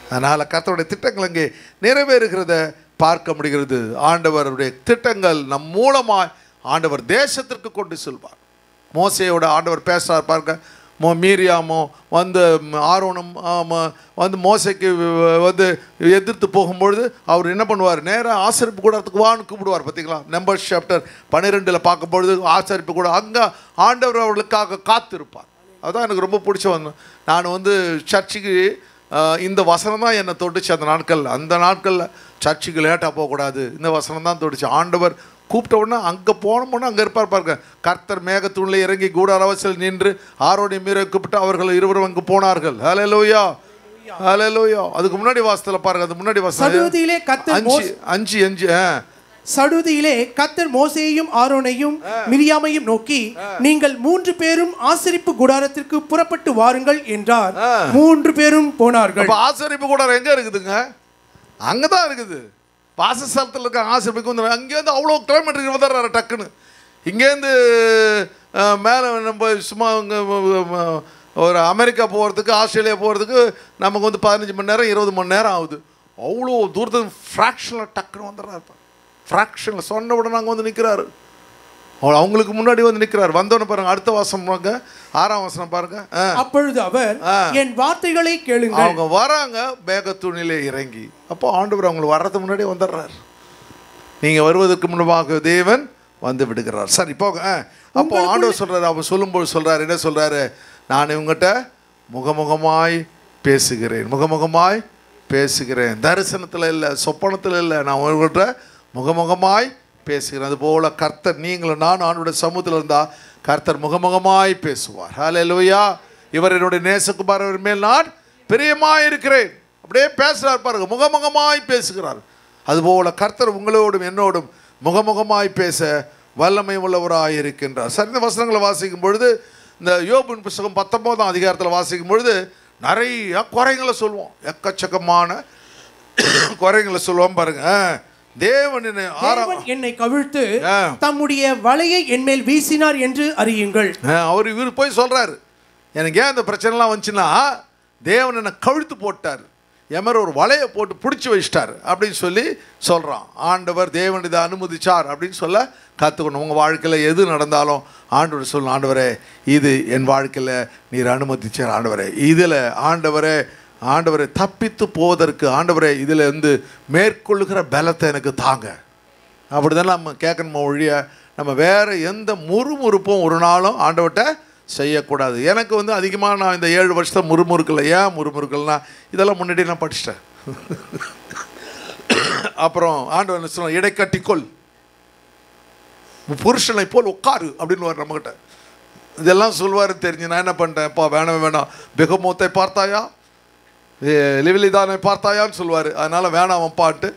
அதனால் கர்த்தருடைய திட்டங்கள் அங்கே நிறைவேறுகிறத பார்க்க முடிகிறது. ஆண்டவருடைய திட்டங்கள் நம் மூலமாக ஆண்டவர் தேசத்திற்கு கொண்டு செல்வார். மோசேயோட ஆண்டவர் பேசுகிறார் பாருங்க. மீரியாமோ ஆரோனும் மோசைக்கு எதிர்த்து போகும்பொழுது அவர் என்ன பண்ணுவார்? நேராக ஆசரிப்பு கூடத்துக்கு வான்னு கூப்பிடுவார். பார்த்தீங்களா? நம்பர்ஸ் சாப்டர் 12 பார்க்கும்பொழுது ஆசரிப்பு கூட அங்கே ஆண்டவர் அவர்களுக்காக காத்திருப்பார். அதுதான் எனக்கு ரொம்ப பிடிச்ச நான் சர்ச்சுக்கு இந்த வசனம் தான் என்னை தொட்டுச்சு அந்த நாட்களில் சர்ச்சுக்கு லேட்டாக போகக்கூடாது. இந்த வசனம் தான் தொட்டுச்சு. ஆண்டவர் கூப்பிட்ட உடனே அங்கே போனோம்னா அங்கே இருப்பார் பாருங்க. கர்த்தர் மேகத்தூணில் இறங்கி கூடாரவாசல் நின்று ஆரோனை மீற கூப்பிட்டு அவர்கள் இருவரும் அங்கு போனார்கள். ஹல்லேலூயா, ஹல்லேலூயா. அதுக்கு முன்னாடி வாசத்தில் பாருங்க. அது முன்னாடி வாசல் 5 சடுதியிலே கர்த்தர் மோசேயையும் ஆரோனையும் மிரியாமையும் நோக்கி, நீங்கள் 3 பேரும் ஆசரிப்பு கூடாரத்திற்கு புறப்பட்டு வாருங்கள் என்றார். 3 பேரும் போனார்கள். ஆசரிப்பு கூடாரம் எங்க இருக்குதுங்க? அங்கதான் இருக்குது. வாசஸ்தலத்தில் இருக்க ஆசரிப்புக்கு அங்கேருந்து அவ்வளோ கிலோமீட்டருக்கு வந்துடுறாரு டக்குன்னு. இங்கேருந்து மேலே நம்ம சும்மா ஒரு அமெரிக்கா போகிறதுக்கு ஆஸ்திரேலியா போகிறதுக்கு நமக்கு 15 மணி நேரம் 20 மணி நேரம் ஆகுது. அவ்வளோ தூரத்துக்கு ஃப்ராக்ஷனில் டக்குன்னு வந்துடுறாரு. ஃப்ராக்ஷனில் சொன்ன உடனே நாங்கள் நிற்கிறாரு. அவங்களுக்கு முன்னாடி நிற்கிறார். வந்தோன்னு பாருங்க. அடுத்த வாசம் பாருங்க, 6ஆம் வசனம் பாருங்க. அப்பொழுது அவர், என் வார்த்தைகளை கேளுங்க. அவங்க வராங்க மேகத்தூணிலே இறங்கி. அப்போ ஆண்டவர் அவங்களுக்கு வர்றதுக்கு முன்னாடி வந்துடுறார். நீங்க வருவதற்கு முன்பாக தேவன் வந்து விடுகிறார். சரி போங்க. அப்போ ஆண்டவர் சொல்றாரு, அவர் சொல்லும்போது சொல்றாரு, என்ன சொல்றாரு? நான் இவங்ககிட்ட முகமுகமாய் பேசுகிறேன், முகமுகமாய் பேசுகிறேன். தரிசனத்தில் இல்லை, சொப்பனத்தில் இல்லை, நான் உங்கள்கிட்ட முகமுகமாய் பேசுகிறேன். அதுபோல் கர்த்தர் நீங்களும் நான் ஆண்டவருடைய சமூகத்தில் இருந்தால் கர்த்தர் முகமுகமாய் பேசுவார். ஹல்லேலூயா. இவர் என்னுடைய நேசகுமாரர் மேல் நான் பிரியமாய் இருக்கிறேன். அப்படியே பேசுகிறார் பாருங்க, முகமுகமாய் பேசுகிறார். அதுபோல் கர்த்தர் உங்களோடும் என்னோடும் முகமுகமாய் பேச வல்லமை உள்ளவராக இருக்கின்றார். சரிந்த வசனங்களை வாசிக்கும் பொழுது, இந்த யோபின் புத்தகம் 19ஆம் அதிகாரத்தில் வாசிக்கும் பொழுது நிறைய குறைகளை சொல்லுவோம். எக்கச்சக்கமான குறைகளை சொல்லுவோம் பாருங்க. தேவன் என்னை கவிழ்த்து தம்முடைய வலையை என்மேல் வீசினார் என்று அறியுங்கள். அவர் இவர் போய் சொல்றாரு, எனக்கு ஏன் அந்த பிரச்சனைலாம் வந்துச்சுன்னா தேவன் என்னை கழுத்து போட்டார், என் மாதிரி ஒரு வலையை போட்டு பிடிச்சி வச்சிட்டார் அப்படின்னு சொல்லி சொல்கிறான். ஆண்டவர் தேவன் இதை அனுமதிச்சார் அப்படின்னு சொல்ல கற்றுக்கணும். உங்கள் வாழ்க்கையில் எது நடந்தாலும் ஆண்டவர் சொல்லணும், ஆண்டவரே இது என் வாழ்க்கையில் நீர் அனுமதிச்சார், ஆண்டவரே இதில் ஆண்டவரை தப்பித்து போவதற்கு ஆண்டவரே இதில் இருந்து மேற்கொள்ளுகிற பலத்தை எனக்கு தாங்க. அப்படி தானே நம்ம கேட்கணுமா ஒழிய நம்ம வேறு எந்த முறுமுறுப்பும் ஒரு நாளும் ஆண்டவர்கிட்ட செய்யக்கூடாது. எனக்கு வந்து அதிகமாக நான் இந்த 7 வருஷத்தில் முறுமுறுக்கலை. ஏன் முறுமுறுக்கல்னா இதெல்லாம் முன்னாடி நான் படிச்சிட்டேன். அப்புறம் ஆண்டவர் என்ன சொல்லுவாங்க, இடைக்கட்டிக்கொள், புருஷனை போல் உட்காரு அப்படின்னு வர நம்மகிட்ட இதெல்லாம் சொல்லுவார். தெரிஞ்சு நான் என்ன பண்ணிட்டேன், அப்பா வேணவே வேணாம், பெகமோத்தை பார்த்தாயா லிவிலிதானை பார்த்தாயான்னு சொல்லுவார். அதனால் வேணாம் அப்பான்ட்டு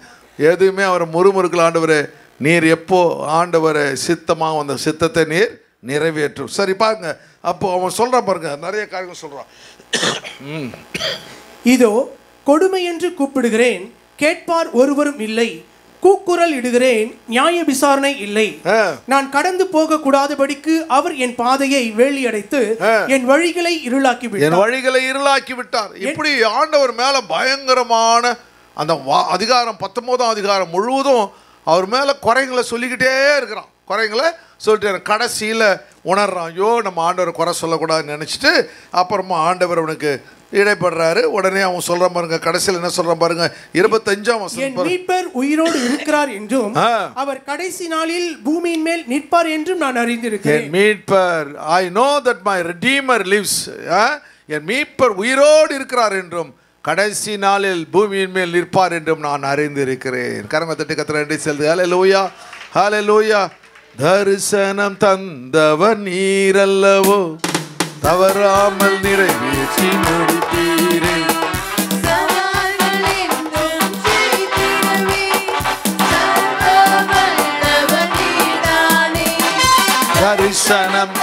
எதுவுமே அவர் முறுமுறுக்கல. ஆண்டவரே நீர் எப்போ ஆண்டவரை சித்தமாக அந்த சித்தத்தை நீர் நிறைவேற்றும். சரி பாருங்க, அப்போ அவன் சொல்கிறான் பாருங்க, நிறைய காரியங்கள் சொல்கிறான். இதோ கொடுமை என்று கூப்பிடுகிறேன், கேட்பார் ஒருவரும் இல்லை, கூக்குரல் இடுகிறேன், நியாய விசாரணை இல்லை. நான் கடந்து போக கூடாதபடிக்கு அவர் என் பாதையை வேலி அடைத்து என் வழிகளை இருளாக்கி விட்டார். இப்படி ஆண்டவர் மேல பயங்கரமான அந்த அதிகாரம் 19ஆம் அதிகாரம் முழுவதும் அவர் மேல குறைங்களை சொல்லிக்கிட்டே இருக்கிறான். குறைங்களை சொல்லிட்டு கடைசியில் உணர்றான், ஐயோ நம்ம ஆண்டவரை குறை சொல்லக்கூடாதுன்னு நினச்சிட்டு அப்புறமா ஆண்டவர் அவனுக்கு இடைப்படுறாரு. உடனே அவன் சொல்றான் பாருங்க, கடைசியில் என்ன சொல்றான் பாருங்க, 25ஆம் வசனம், என் மீட்பர் உயிரோடு இருக்கிறார் என்றும் அவர் கடைசி நாளில் பூமியின் மேல் நிற்பார் என்றும் நான் அறிந்திருக்கிறேன். என் மீட்பர், I know that my redeemer lives. என் மீட்பர் உயிரோடு இருக்கிறார் என்றும் கடைசி நாளில் பூமியின் மேல் நிற்பார் என்றும் நான் அறிந்திருக்கிறேன். கரங்களை தட்டி கர்த்தரை நன்றி செலுத்து. ஹல்லேலூயா, ஹல்லேலூயா. தரிசனம் தந்தவர் நீரல்லவோ, தவறாமல் நிறைவேற்றி முடித்தீரே. தரிசனம்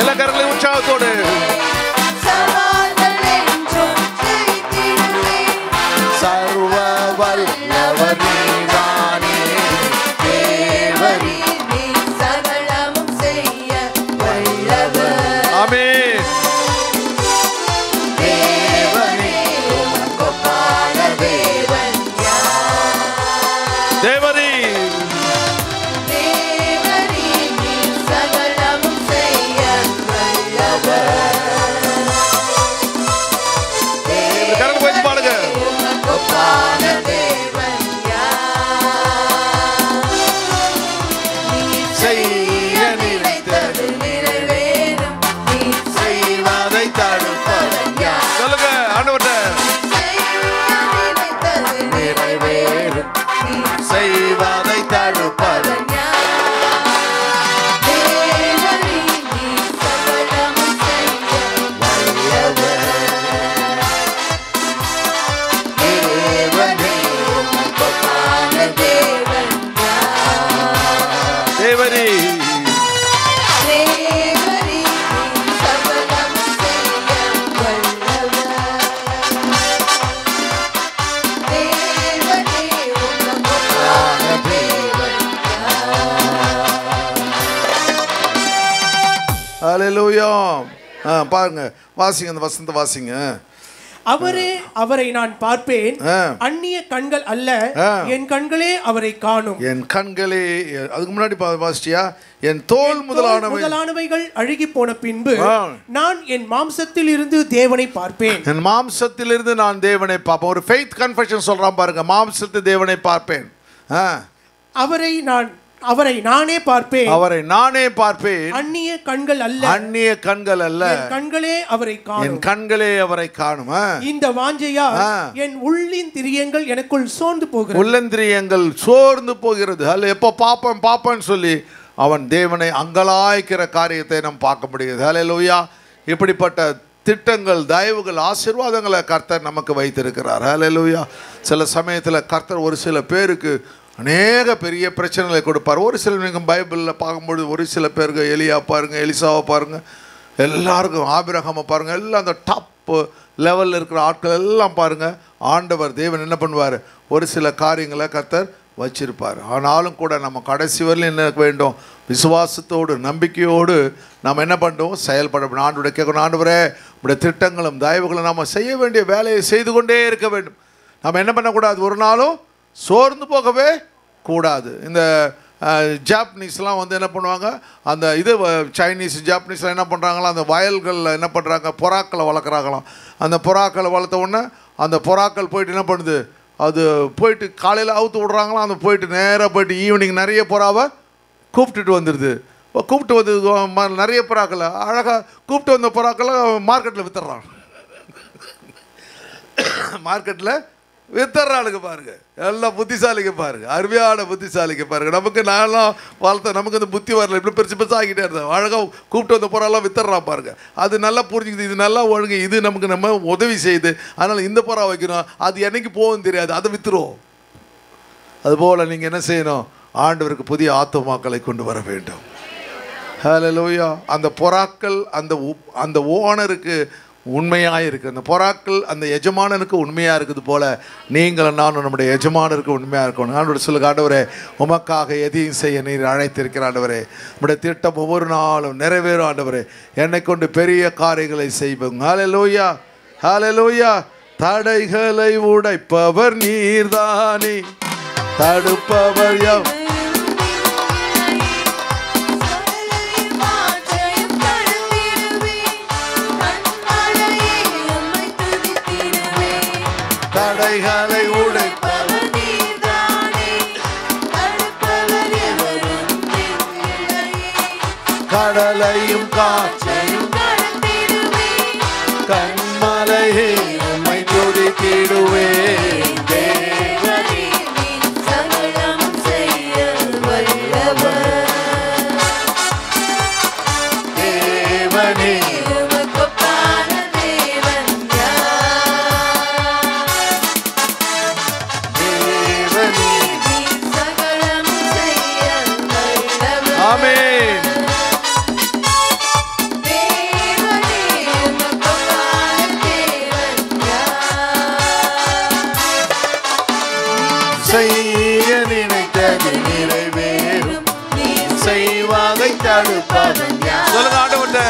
எல்லா கரங்களையும் உற்சாகத்தோடு சர்வ வல்லவர் நீதானே, தேவரீ சகலமும் செய்ய வல்லவர். ஆமென். தேவனே உமக்கொப்பான தேவன் யார்? தேவரீ சகலமும் செய்ய வல்லவர். கரங்களை வைத்து பாடுங்க. ஹல்லேலூயா. பாருங்க, வாசிங்க அந்த வசனத்தை வாசிங்க. அவரை நான் பார்ப்பேன், அந்நிய கண்கள் அல்ல, என் கண்களே அவரை காணும். என் கண்களே, அதுக்கு முன்னாடி வாசிச்சியா, என் தோல் முதலானவைகள் அழுகி போன பின்பு நான் என் மாம்சத்தில் இருந்து தேவனை பார்ப்பேன். என் மாம்சத்தில் இருந்து நான் தேவனை பார்ப்பேன். ஒரு ஃபெய்த் கன்ஃபெஷன் சொல்றான் பாருங்க, மாம்சத்து தேவனை பார்ப்பேன். அவரை நானே பார்ப்பேன், அந்நிய கண்கள் அல்ல, என் கண்களே அவரை காணும், என் கண்களே அவரை காணும். இந்த வாஞ்சையா என் உள்ளிந்திரியங்கள் எனக்குள் சோர்ந்து போகிறது, உள்ளந்திரியங்கள் சோர்ந்து போகிறது. அல்ல எப்போ பாப்பேன்னு சொல்லி அவன் தேவனை அங்கலாய்க்கிற காரியத்தை நாம் பார்க்க முடியுது. ஹல்லேலூயா. இப்படிப்பட்ட திட்டங்கள், தயவுகள், ஆசீர்வாதங்களை கர்த்தர் நமக்கு வைத்திருக்கிறார். ஹல்லேலூயா. சில சமயத்தில் கர்த்தர் ஒரு சில பேருக்கு அநேக பெரிய பிரச்சனைகளை கொடுப்பார். ஒரு சில நீங்கள் பைபிளில் பார்க்கும்பொழுது ஒரு சில பேருக்கு எலியா பாருங்கள், எலிசாவை பாருங்கள், எல்லாருக்கும் ஆபிரகாமை பாருங்கள், எல்லாம் அந்த டாப் லெவலில் இருக்கிற ஆட்கள் எல்லாம் பாருங்கள். ஆண்டவர் தேவன் என்ன பண்ணுவார், ஒரு சில காரியங்களை கர்த்தர் வச்சிருப்பார். ஆனாலும் கூட நம்ம கடைசி வரையிலும் என்ன வேண்டும்? விசுவாசத்தோடு நம்பிக்கையோடு நாம் என்ன பண்ணுறோம்? செயல்பட வேண்டும். ஆண்டவரை கேட்கணும், ஆண்டவரே உடைய திட்டங்களும் தயவுகளும் நாம் செய்ய வேண்டிய வேலையை செய்து கொண்டே இருக்க வேண்டும். நம்ம என்ன பண்ணக்கூடாது? ஒரு நாளும் சோர்ந்து போகவே கூடாது. இந்த ஜாப்பனீஸ்லாம் வந்து என்ன பண்ணுவாங்க, அந்த இது சைனீஸ் ஜாப்பனீஸ்லாம் என்ன பண்ணுறாங்களா, அந்த வயல்களில் என்ன பண்ணுறாங்க, புறாக்களை வளர்க்குறாங்களாம். அந்த புறாக்களை வளர்த்த உடனே அந்த புறாக்கள் போயிட்டு என்ன பண்ணுது, அது போயிட்டு காலையில் அவுத்து விட்றாங்களாம். அந்த போயிட்டு நேராக போயிட்டு ஈவினிங் நிறைய புறாவை கூப்பிட்டுட்டு வந்துடுது. கூப்பிட்டு வந்து நிறைய புறாக்களை அழகாக கூப்பிட்டு வந்த புறாக்களை மார்க்கெட்டில் வித்துடுறாங்க. மார்க்கெட்டில் வித்தர்றாளுக்கு பாருங்க, எல்லாம் புத்திசாலிக்கு பாருங்க, அருமையான புத்திசாலிக்கு பாருங்க. நமக்கு நான்லாம் வளர்த்த நமக்கு அந்த புத்தி வரல, இப்படி பெருசு பெருசாக ஆகிட்டே இருந்தேன். அழகாக கூப்பிட்டு வந்த புறாலாம் வித்தர்றா பாருங்க. அது நல்லா புரிஞ்சுக்குது, இது நல்லா ஒழுங்கு, இது நமக்கு நம்ம உதவி செய்யுது, அதனால் இந்த புறா வைக்கணும், அது என்னைக்கு போகும் தெரியாது, அதை வித்துரும். அதுபோல் நீங்கள் என்ன செய்யணும்? ஆண்டவருக்கு புதிய ஆத்துமாக்களை கொண்டு வர வேண்டும். ஹல்லேலூயா. அந்த புறாக்கள் அந்த ஓனருக்கு உண்மையாக இருக்குது, அந்த புறாக்கள் அந்த எஜமானனுக்கு உண்மையாக இருக்குது போல நீங்களும் நானும் நம்முடைய எஜமானருக்கு உண்மையாக இருக்கணும். ஆண்டவர் சொல்லுங்க, ஆண்டவரே உமக்காக எதையும் செய்ய நீர் அழைத்திருக்கிற ஆண்டவரே, நம்முடைய திட்டம் ஒவ்வொரு நாளும் நிறைவேறும் ஆண்டவரே, என்னை கொண்டு பெரிய காரியங்களை செய்வோம். ஹல்லேலூயா, ஹல்லேலூயா. தடைகளை உடைப்பவர் நீர்தானே, தடுப்பவர் யார்? தடைகளை உடைப்பவர் நீர்தானே, தடுப்பவர் எவரும் இல்லை. கடலையும் காற்றையும் கடந்திடுவே, கன்மலையை உம்மை துதித்திடுவே. தேவனே சகலம் செய்ய வல்லவர், தேவனே உமக்கொப்பான தேவன் யார்? தேவனே சகலம் செய்ய வல்லவர். ஆமென். தேவனே உமக்கொப்பான தேவன் யார்? செய்ய நினைத்தது நிறைவேறும், நீ செய்வதை தடுப்பவன் யார்? சொல்லுங்க ஆண்டவர்ட்ட,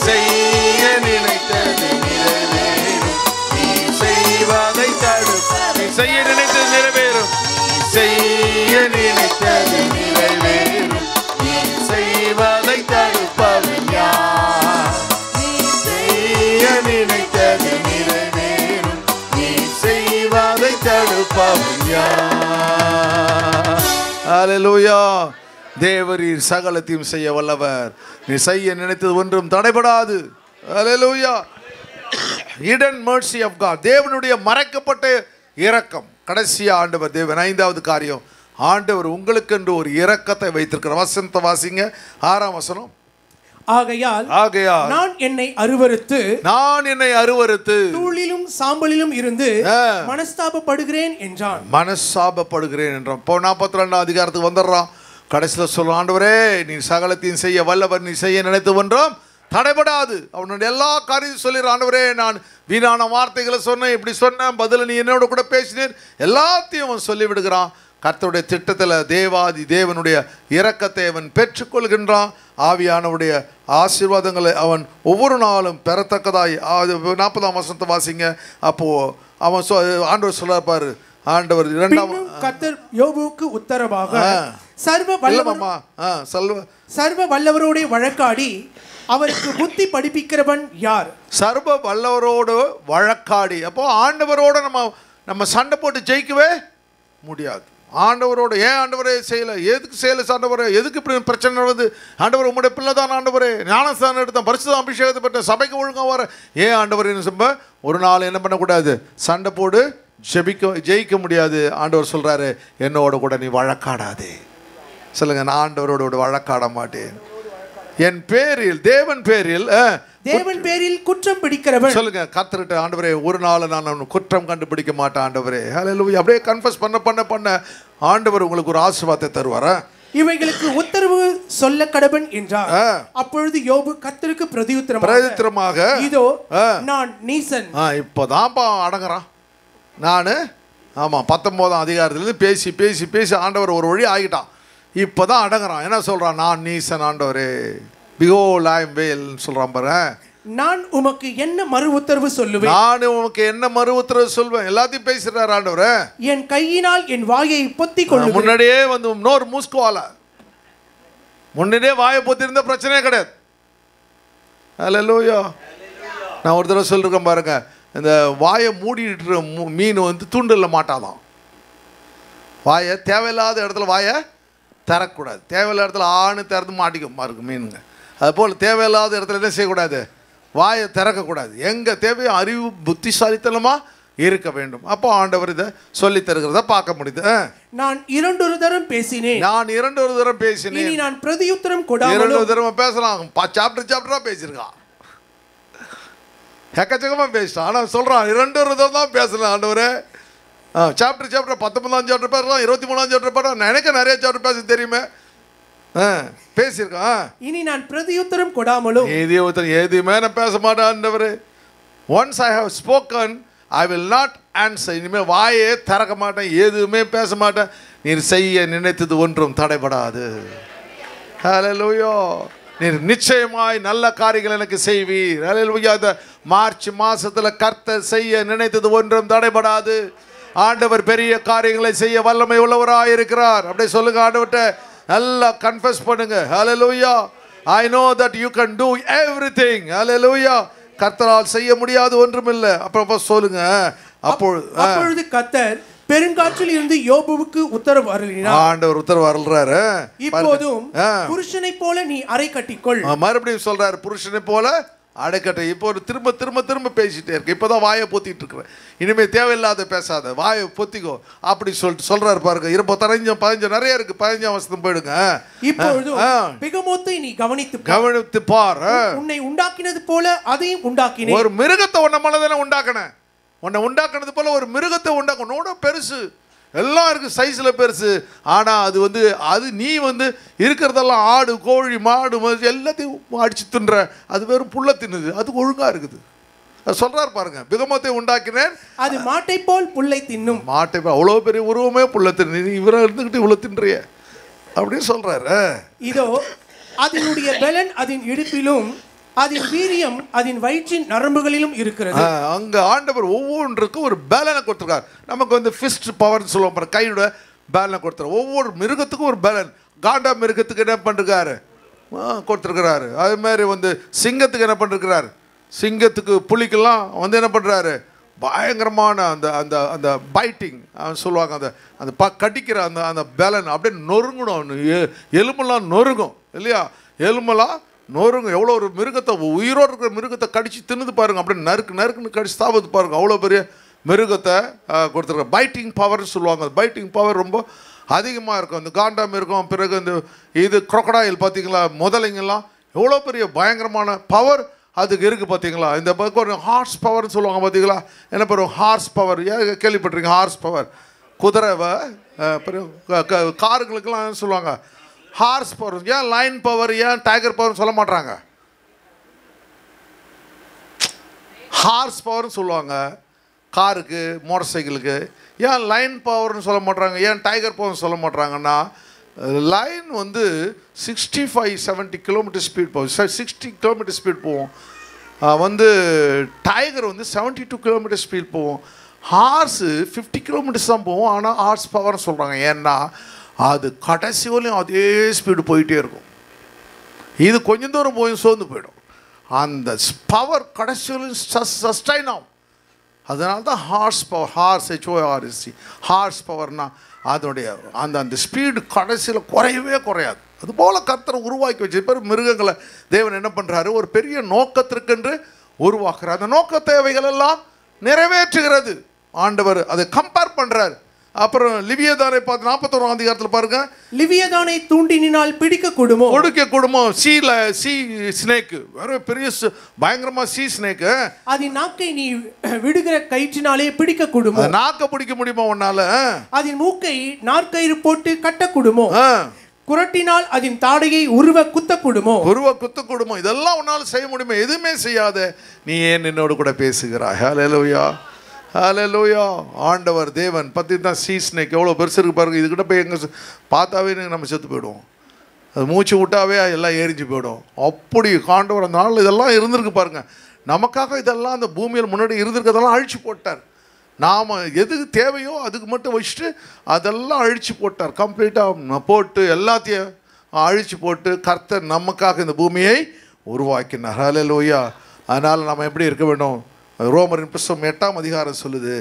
செய்ய நினைத்தது நிறைவேறும், நீ செய்வதை தடுப்பவன். நீ செய்ய நினைத்தது நிறைவேறும், நீ செய்ய நினைத்தது நிறைவேறும், நீ செய்வதை தடுப்பவன் யார்? நீ செய்ய நினைத்தது நிறைவேறும், நீ செய்வதை தடுப்பவன் யார்? ஹல்லேலூயா. தேவரீர் சகலத்தையும் செய்ய வல்லவர், நீ செய்ய நினைத்தது ஒன்றும் தடைபடாது. ஹல்லேலூயா. ஹிடன் mercy of God, தேவனுடைய மறைக்கப்பட்ட இரக்கம். கடைசியா ஆண்டவர் தேவன் 5வது காரியம், ஆண்டவர் உங்களுக்கு என்று ஒரு இரக்கத்தை வைத்திருக்கிற. வசனத்தை வாசிங்க, 6ஆம் வசனம். ஆகையால் நான் என்னை அருவருத்து தூளிலும் சாம்பலிலும் இருந்து மனஸ்தாபப்படுகிறேன் என்றான். மனஸ்தாபப்படுகிறேன் என்றான். இப்போ 42ஆம் அதிகாரத்துக்கு வந்துடுறான். கடைசியில் சொல்ல, ஆண்டவரே நீ சகலத்தையும் செய்ய வல்லவர், நீ செய்ய நினைத்து ஒன்றும் தடைபடாது. அவனுடைய எல்லா காரியத்தையும் சொல்லிடுற. ஆண்டவரே நான் வீணான வார்த்தைகளை சொன்னேன், இப்படி சொன்னேன், பதில் நீ என்னோட கூட பேசினேன், எல்லாத்தையும் அவன் சொல்லிவிடுகிறான். கர்த்தருடைய திட்டத்தில் தேவாதி தேவனுடைய இரக்கத்தை அவன் பெற்றுக்கொள்கின்றான். ஆவியானவருடைய ஆசீர்வாதங்களை அவன் ஒவ்வொரு நாளும் பெறத்தக்கதாய். 40ஆம் வசனத்தை வாசிங்க. அப்போ அவன் ஆண்டவர் சொல்றாரு, ஆண்டவர் 2ஆம் கர்த்தர் யோபுவுக்கு உத்தரவாக சர்வ வல்லவரோடு வழக்காடி அவருக்கு புத்தி படிப்பிக்கிறவன் யார்? சர்வ வல்லவரோடு வழக்காடி. அப்போ ஆண்டவரோட நம்ம சண்டை போட்டு ஜெயிக்கவே முடியாது. ஆண்டவரோட ஏன் ஆண்டவரே செய்யலை, எதுக்கு செய்யலை ஆண்டவரே, எதுக்கு இப்படி பிரச்சனை வருது, ஆண்டவர் உங்களுடைய பிள்ளை தான் ஆண்டவரே, ஞானஸ்தானம் எடுத்தேன், பரிசுத்த அபிஷேகத்தை பெற்ற, சபைக்கு ஒழுங்காக வர, ஏன் ஆண்டவர் சொல்ல ஒரு நாள் என்ன பண்ணக்கூடாது, சண்டை போடு ஜெயிக்க முடியாது. ஆண்டவர் சொல்கிறாரு, என்னோட கூட நீ வழக்காடாதே. சொல்லுங்க, நான் ஆண்டவரோட வழக்காட மாட்டேன். என் பேரில் தேவன் பேரில் குற்றம் பிடிக்கிறவன். சொல்லுங்க, கர்த்தர்கிட்ட, ஆண்டவரே ஒரு நாள் நான் குற்றம் கண்டுபிடிக்க மாட்டேன் ஆண்டவரே. ஹல்லேலூயா. அப்படியே கன்ஃபஸ் பண்ண ஆண்டவர் உங்களுக்கு ஒரு ஆசீர்வாதத்தை தருவாரா? இவைகளுக்கு உத்தரவு சொல்ல கடவன் என்றார். அப்பொழுது யோபு கர்த்தருக்கு பிரதியுத்தரமாக, இதோ நான் நீசன். இப்போதான்ப்பா அடங்குறான், நான் ஆமாம் 19ஆம் அதிகாரத்துலேருந்து பேசி பேசி பேசி ஆண்டவர் ஒரு வழி ஆகிட்டான். இப்போ தான் அடங்குறான். என்ன சொல்கிறான்? நான் நீசன் ஆண்டவரே, பிகோல் ஐ எம் வேல்னு சொல்கிறான் பாரு. நான் உமக்கு என்ன மறு உத்தரவு சொல்லுவேன்? நான் உமக்கு என்ன மறு உத்தரவு சொல்வேன்? எல்லாத்தையும் பேசுறாரு ஆண்டவர். என் கையினால் என் வாயை பொத்திக் கொள்ளுவேன். முன்னாடியே வந்து நோர் மூஸ்குவால முன்னாடியே வாயை பொத்திருந்த பிரச்சனையே கிடையாது. அல்லேலூயா. நான் ஒரு தடவை சொல்லிருக்கேன் பாருங்க, இந்த வாயை மூடிட்டு மீன் வந்து தூண்டலில் மாட்டாதான். வாயை தேவையில்லாத இடத்துல வாயை திறக்கக்கூடாது. தேவையில்லாத இடத்துல ஆணு திறந்து மாட்டிக்கும் பாருங்க மீனுங்க. அதுபோல் தேவையில்லாத இடத்துல என்ன செய்யக்கூடாது? வாயை திறக்கக்கூடாது. எங்கே தேவையோ அறிவு புத்திசாலித்தனமாக இருக்க வேண்டும். அப்போ ஆண்டவர் இதை சொல்லி தருகிறத பார்க்க முடியுது. நான் 2 தரம் பேசினேன். நான் 2 தரம் பேசினேன். இனி நான் பிரதியுத்தரம் கொடாமல் 2 தரம் பேசலாம். சாப்டரா பேசியிருக்கான், எக்கச்சக்கமாக பேசிட்டான். ஆனால் சொல்கிறான் 2 தரம் தான் பேசலாம் ஆண்டவரே. சாப்டர் 19ஆம் சாப்டர் பேசலாம், 23ஆம் சாப்டர் பேசலாம். எனக்கு நிறைய சாப்டர் பேச தெரியுமே, பேசியிருக்கான். இனி நான் பிரதியுத்தரம் கொடாமலும் எதுவுமே நான் பேச மாட்டேன் ஆண்டவரே. Once I have spoken I will not answer. இனிமேல் வாயே திறக்க மாட்டேன், எதுவுமே பேச மாட்டேன். நீர் செய்ய நினைத்தது ஒன்றும் தடைபடாது. ஹல்லேலூயா. நீர் நிச்சயமாய் நல்ல காரியங்கள் எனக்கு செய்வீர். ஹல்லேலூயா. இந்த மார்ச் மாசத்துல கர்த்தர் செய்ய நினைத்தது ஒன்றும் தடைபடாது. ஆண்டவர் பெரிய காரியங்களை செய்ய வல்லமை உள்ளவராக இருக்கிறார். அப்படியே சொல்லுங்க ஆண்டவர்கிட்ட, நல்லா கன்ஃபஸ் பண்ணுங்க. ஹல்லேலூயா. I know that you can do everything. ஹல்லேலூயா. கர்த்தரால் செய்ய முடியாது ஒன்றுமில்லை. அப்புறம் சொல்லுங்க. அப்பொழுது கர்த்தர் பெருங்காற்றில் இருந்து யோபுவுக்கு உத்தரவு அருளினார். ஆண்டவர் உத்தரவு அருள்றாரு. இப்போதும் புருஷனை போல நீ அறை கட்டிக்கொள். மறுபடியும் சொல்றாரு, புருஷனை போல அடைக்கட்டை. இப்போ ஒரு திரும்ப திரும்ப திரும்ப பேசிட்டே இருக்கு. இப்போதான் வாயை பொத்திட்டு இருக்கிறேன். இனிமேல் தேவையில்லாத பேசாத, வாயை பொத்திக்கோ அப்படி சொல்லிட்டு சொல்றாரு பாருங்க. 15 நிறைய இருக்கு. 15ஆம் வசனம் போயிடுங்க. இப்பொழுது பிகமோத்தை நீ கவனித்து பார். உன்னை உண்டாக்கினது போல அதையும் உண்டாக்கினேன். ஒரு மிருகத்தை உன்னை மனதான உண்டாக்கினேன். உன்னை உண்டாக்குனது போல ஒரு மிருகத்தை உண்டாக்கணும். பெருசு எல்லாம் இருக்குது, சைஸில் பெருசு. ஆனால் அது நீ இருக்கிறதெல்லாம் ஆடு கோழி மாடு எல்லாத்தையும் அடித்து தின்ற. அது வெறும் புல்லை தின்னுது, அது ஒழுங்காக இருக்குது. அது சொல்கிறார் பாருங்க, பிகமத்தை உண்டாக்கினேன், அது மாட்டை போல் புல்லை தின்னும். மாட்டை போல் அவ்வளோ பெரிய உருவமே புல்லை தின்னு, இவரை இருந்துக்கிட்டு இவ்வளோ தின்றிய அப்படின்னு சொல்கிறாரு. இதோ அதனுடைய பலன் அதன் இடுப்பிலும் அதன் வீரியம் அதன் வயிற்றின் நரம்புகளிலும் இருக்கிறது. அங்க ஆண்டவர் ஒவ்வொன்றுக்கும் ஒரு பேலனை கொடுத்துருக்காரு. நமக்கு ஃபிஸ்ட் பவர்னு சொல்லுவோம், கையோட பேலனை கொடுத்துருக்காரு. ஒவ்வொரு மிருகத்துக்கும் ஒரு பேலன். காண்டா மிருகத்துக்கு என்ன பண்ணிருக்காரு? கொடுத்துருக்கிறாரு. அது மாதிரி சிங்கத்துக்கு என்ன பண்ணிருக்கிறாரு? சிங்கத்துக்கு புலிக்கெல்லாம் என்ன பண்ணுறாரு? பயங்கரமான அந்த அந்த அந்த பைட்டிங் சொல்லுவாங்க, அந்த அந்த கடிக்கிற அந்த அந்த பேலன் அப்படியே நொறுங்கணும். எலும்பெல்லாம் நொறுங்கும் இல்லையா? எலும்பெல்லாம் நொறுங்க. எவ்வளோ ஒரு மிருகத்தை, உயிரோடு இருக்கிற மிருகத்தை கடிச்சு தின்னுது பாருங்க. அப்படியே நறுக்குன்னு கடிச்சு சாப்பிடுது பாருங்க. அவ்வளோ பெரிய மிருகத்தை கொடுத்துருக்க. பைட்டிங் பவர்னு சொல்லுவாங்க. அந்த பைட்டிங் பவர் ரொம்ப அதிகமாக இருக்கும். அந்த காண்டாம் இருக்கும். பிறகு இது crocodile பார்த்தீங்களா, முதலைங்கெல்லாம் எவ்வளோ பெரிய பயங்கரமான பவர் அதுக்கு இருக்குது பார்த்தீங்களா? இந்த பக்கம் ஒரு ஹார்ஸ் பவர்னு சொல்லுவாங்க பார்த்தீங்களா? என்ன பண்ணுவோம்? ஹார்ஸ் பவர் கேள்விப்பட்டிருக்கீங்க? ஹார்ஸ் பவர் குதிரை, காருங்களுக்கெல்லாம் சொல்லுவாங்க ஹார்ஸ் பவர். ஏன் லைன் பவர், ஏன் டைகர் பவர்னு சொல்ல மாட்டாங்க? ஹார்ஸ் பவர்னு சொல்லுவாங்க காருக்கு, மோட்டார் சைக்கிளுக்கு. ஏன் லைன் பவர்னு சொல்ல மாட்டாங்க, ஏன் டைகர் பவர்னு சொல்ல மாட்டாங்கன்னா, லைன் 65-70 கிலோமீட்டர் ஸ்பீட் போகும், 60 கிலோமீட்டர் ஸ்பீட் போகும். டைகர் 72 கிலோமீட்டர் ஸ்பீட் போகும். ஹார்ஸு 50 கிலோமீட்டர்ஸ் தான் போகும். ஆனால் ஹார்ஸ் பவர்னு சொல்கிறாங்க. ஏன்னா அது கடைசி வரையும் அதே ஸ்பீடு போயிட்டே இருக்கும். இது கொஞ்சம் தூரம் போய் சோர்ந்து போயிடும். அந்த பவர் கடைசி வரையும் சஸ்டைன் ஆகும். அதனால தான் ஹார்ஸ் பவர், HORS ஹார்ஸ் பவர்னால் அதனுடைய அந்த அந்த ஸ்பீடு கடைசியில் குறையவே குறையாது. அதுபோல் கர்த்தர் உருவாக்கி வச்சிருப்பார். மிருகங்களை தேவன் என்ன பண்ணுறாரு? ஒரு பெரிய நோக்கத்திற்கென்று உருவாக்குறார். அந்த நோக்க தேவைகள் எல்லாம் நிறைவேற்றுகிறது ஆண்டவர். அதை கம்பேர் பண்ணுறாரு. அப்புறம் லிவியதானை பார்த்து 41ஆம் அதிகாரத்தில் பாருங்க. லிவியதானை தூண்டினால் பிடிக்க கூடுமோ? சி ஸ்னேக், வேற பெரிய பயங்கரமா சி ஸ்னேக். அதன் நாக்கை நீ விடுகிற கயிற்றினாலே பிடிக்க கூடுமோ? நாக்க பிடிக்க முடியுமா உன்னால? அதன் மூக்கை நாற்கயிறு போட்டு கட்ட கூடுமோ? குரட்டினால் அதன் தாடையை உருவ குத்தக்கூடுமோ? இதெல்லாம் உன்னால செய்ய முடியுமா? எதுவுமே செய்யாத நீ ஏன் என்னோடு கூட பேசுகிறாய்? ஹல்லேலூயா. ஹல்லேலூயா. ஆண்டவர் தேவன் பார்த்தீங்கன்னா சீஸ்னேக் எவ்வளோ பெருசு இருக்கு பாருங்க. இதுக்கிட்ட போய் எங்கே பார்த்தாவே நம்ம செத்து போயிடுவோம். அது மூச்சு விட்டாவே எல்லாம் எரிஞ்சு போயிடும். அப்படி ஆண்டவர் அந்த நாள் இதெல்லாம் இருந்திருக்கு பாருங்க. நமக்காக இதெல்லாம் அந்த பூமியில் முன்னாடி இருந்திருக்கிறதெல்லாம் அழிச்சு போட்டார். நாம் எதுக்கு தேவையோ அதுக்கு மட்டும் வச்சுட்டு அதெல்லாம் அழிச்சு போட்டார். கம்ப்ளீட்டாக போட்டு எல்லாத்தையும் அழிச்சு போட்டு கர்த்தர் நமக்காக இந்த பூமியை உருவாக்கினார். ஹல்லேலூயா. அதனால் நம்ம எப்படி இருக்க வேண்டும்? ரோமரின் புஸ்தகம் 8ஆம் அதிகாரம் சொல்லுது,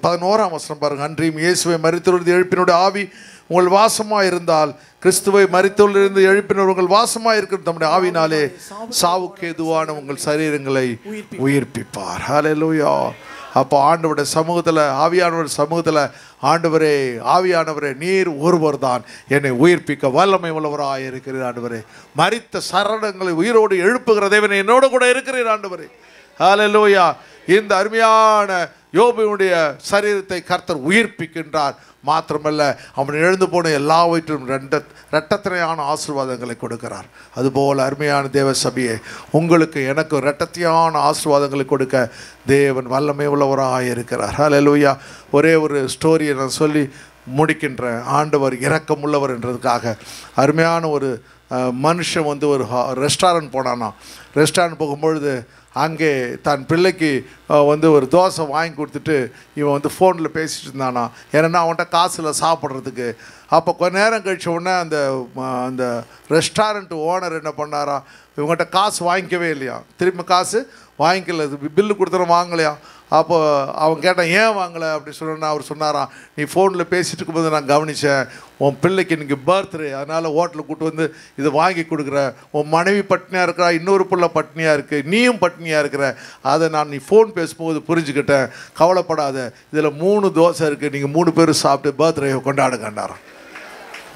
11ஆம் வசனம் பாருங்கள். அன்றியும் இயேசுவை மரித்தோரிலிருந்து எழுப்பினோட ஆவி உங்கள் வாசமாக இருந்தால், கிறிஸ்துவை மரித்தோரிலிருந்து எழுப்பினோர் உங்கள் வாசமாக இருக்கிற நம்முடைய ஆவினாலே சாவுக்கு ஏதுவான உங்கள் சரீரங்களை உயிர்ப்பிப்பார். ஹல்லேலூயா. அப்போ ஆண்டவருடைய சமூகத்தில், ஆவியானவருடைய சமூகத்தில், ஆண்டவரே ஆவியானவரே நீர் ஒருவர் தான் என்னை உயிர்ப்பிக்க வல்லமை உள்ளவராக இருக்கிறீர். ஆண்டவரே மரித்த சரணங்களை உயிரோடு எழுப்புகிற தேவனை என்னோடு கூட இருக்கிறீர். ஆண்டவரே ஹல்லேலூயா. இந்த அருமையான யோபுடைய சரீரத்தை கர்த்தர் உயிர்ப்பிக்கின்றார். மாத்திரமல்ல, அவன் எழுந்து போன எல்லாவற்றும் இரட்டத்தனையான ஆசீர்வாதங்களை கொடுக்கிறார். அதுபோல் அருமையான தேவ சபையே, உங்களுக்கு எனக்கு இரட்டத்தையான ஆசீர்வாதங்களை கொடுக்க தேவன் வல்லமை உள்ளவராக இருக்கிறார். ஹல்லேலூயா. ஒரே ஒரு ஸ்டோரியை நான் சொல்லி முடிக்கின்றேன். ஆண்டவர் இரக்கம் உள்ளவர் என்றதுக்காக. அருமையான ஒரு மனுஷன் ஒரு ரெஸ்டாரண்ட் போனானா. ரெஸ்டாரண்ட் போகும்பொழுது அங்கே தன் பிள்ளைக்கு ஒரு தோசை வாங்கி கொடுத்துட்டு இவன் ஃபோனில் பேசிகிட்டு இருந்தானா. ஏன்னா அவன்கிட்ட காசில் சாப்பிட்றதுக்கு. அப்போ கொஞ்ச நேரம் கழிச்ச உடனே அந்த ரெஸ்டாரண்ட் ஓனர் என்ன பண்ணாரா, இவங்ககிட்ட காசு வாங்கிக்கவே இல்லையா, திரும்ப காசு வாங்கிக்கல, பில்லு கொடுத்துரும் வாங்கலையா. அப்போ அவன் கேட்டான், ஏன் வாங்கலை அப்படி சொன்னா. அவர் சொன்னாராம், நீ ஃபோனில் பேசிகிட்டு இருக்கும்போது நான் கவனித்தேன், உன் பிள்ளைக்கு இன்றைக்கி பர்த்டே, அதனால் ஹோட்டலுக்கு கூட்டு வந்து இதை வாங்கி கொடுக்குற. உன் மனைவி பட்னியாக இருக்கிறா, இன்னொரு பிள்ளை பட்னியாக இருக்குது, நீயும் பட்னியாக இருக்கிற. அதை நான் நீ ஃபோன் பேசும்போது புரிஞ்சுக்கிட்டேன். கவலைப்படாத, இதில் 3 தோசை இருக்குது, நீங்கள் 3 பேரும் சாப்பிட்டு பர்த்டே கொண்டாடுங்கண்டாராம்.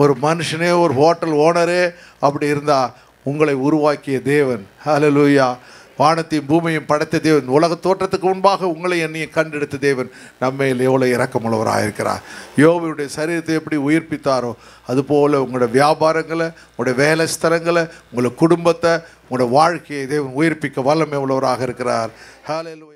ஒரு மனுஷனே, ஒரு ஹோட்டல் ஓனரே அப்படி இருந்தால் உங்களை உருவாக்கிய தேவன், ஹல்லேலூயா, வானத்தையும் பூமியையும் படைத்த தேவன், உலக தோற்றத்துக்கு முன்பாக உங்களை என்னையும் கண்டெடுத்த தேவன் நம்மையில் எவ்வளோ இரக்கமுள்ளவராக இருக்கிறார். யோபுடைய சரீரத்தை எப்படி உயிர்ப்பித்தாரோ அதுபோல் உங்களோட வியாபாரங்களை, உங்களுடைய வேலை ஸ்தலங்களை, உங்களோட குடும்பத்தை, உங்களோட வாழ்க்கையை தேவன் உயிர்ப்பிக்க வல்லமை உள்ளவராக இருக்கிறார். ஹல்லேலூயா.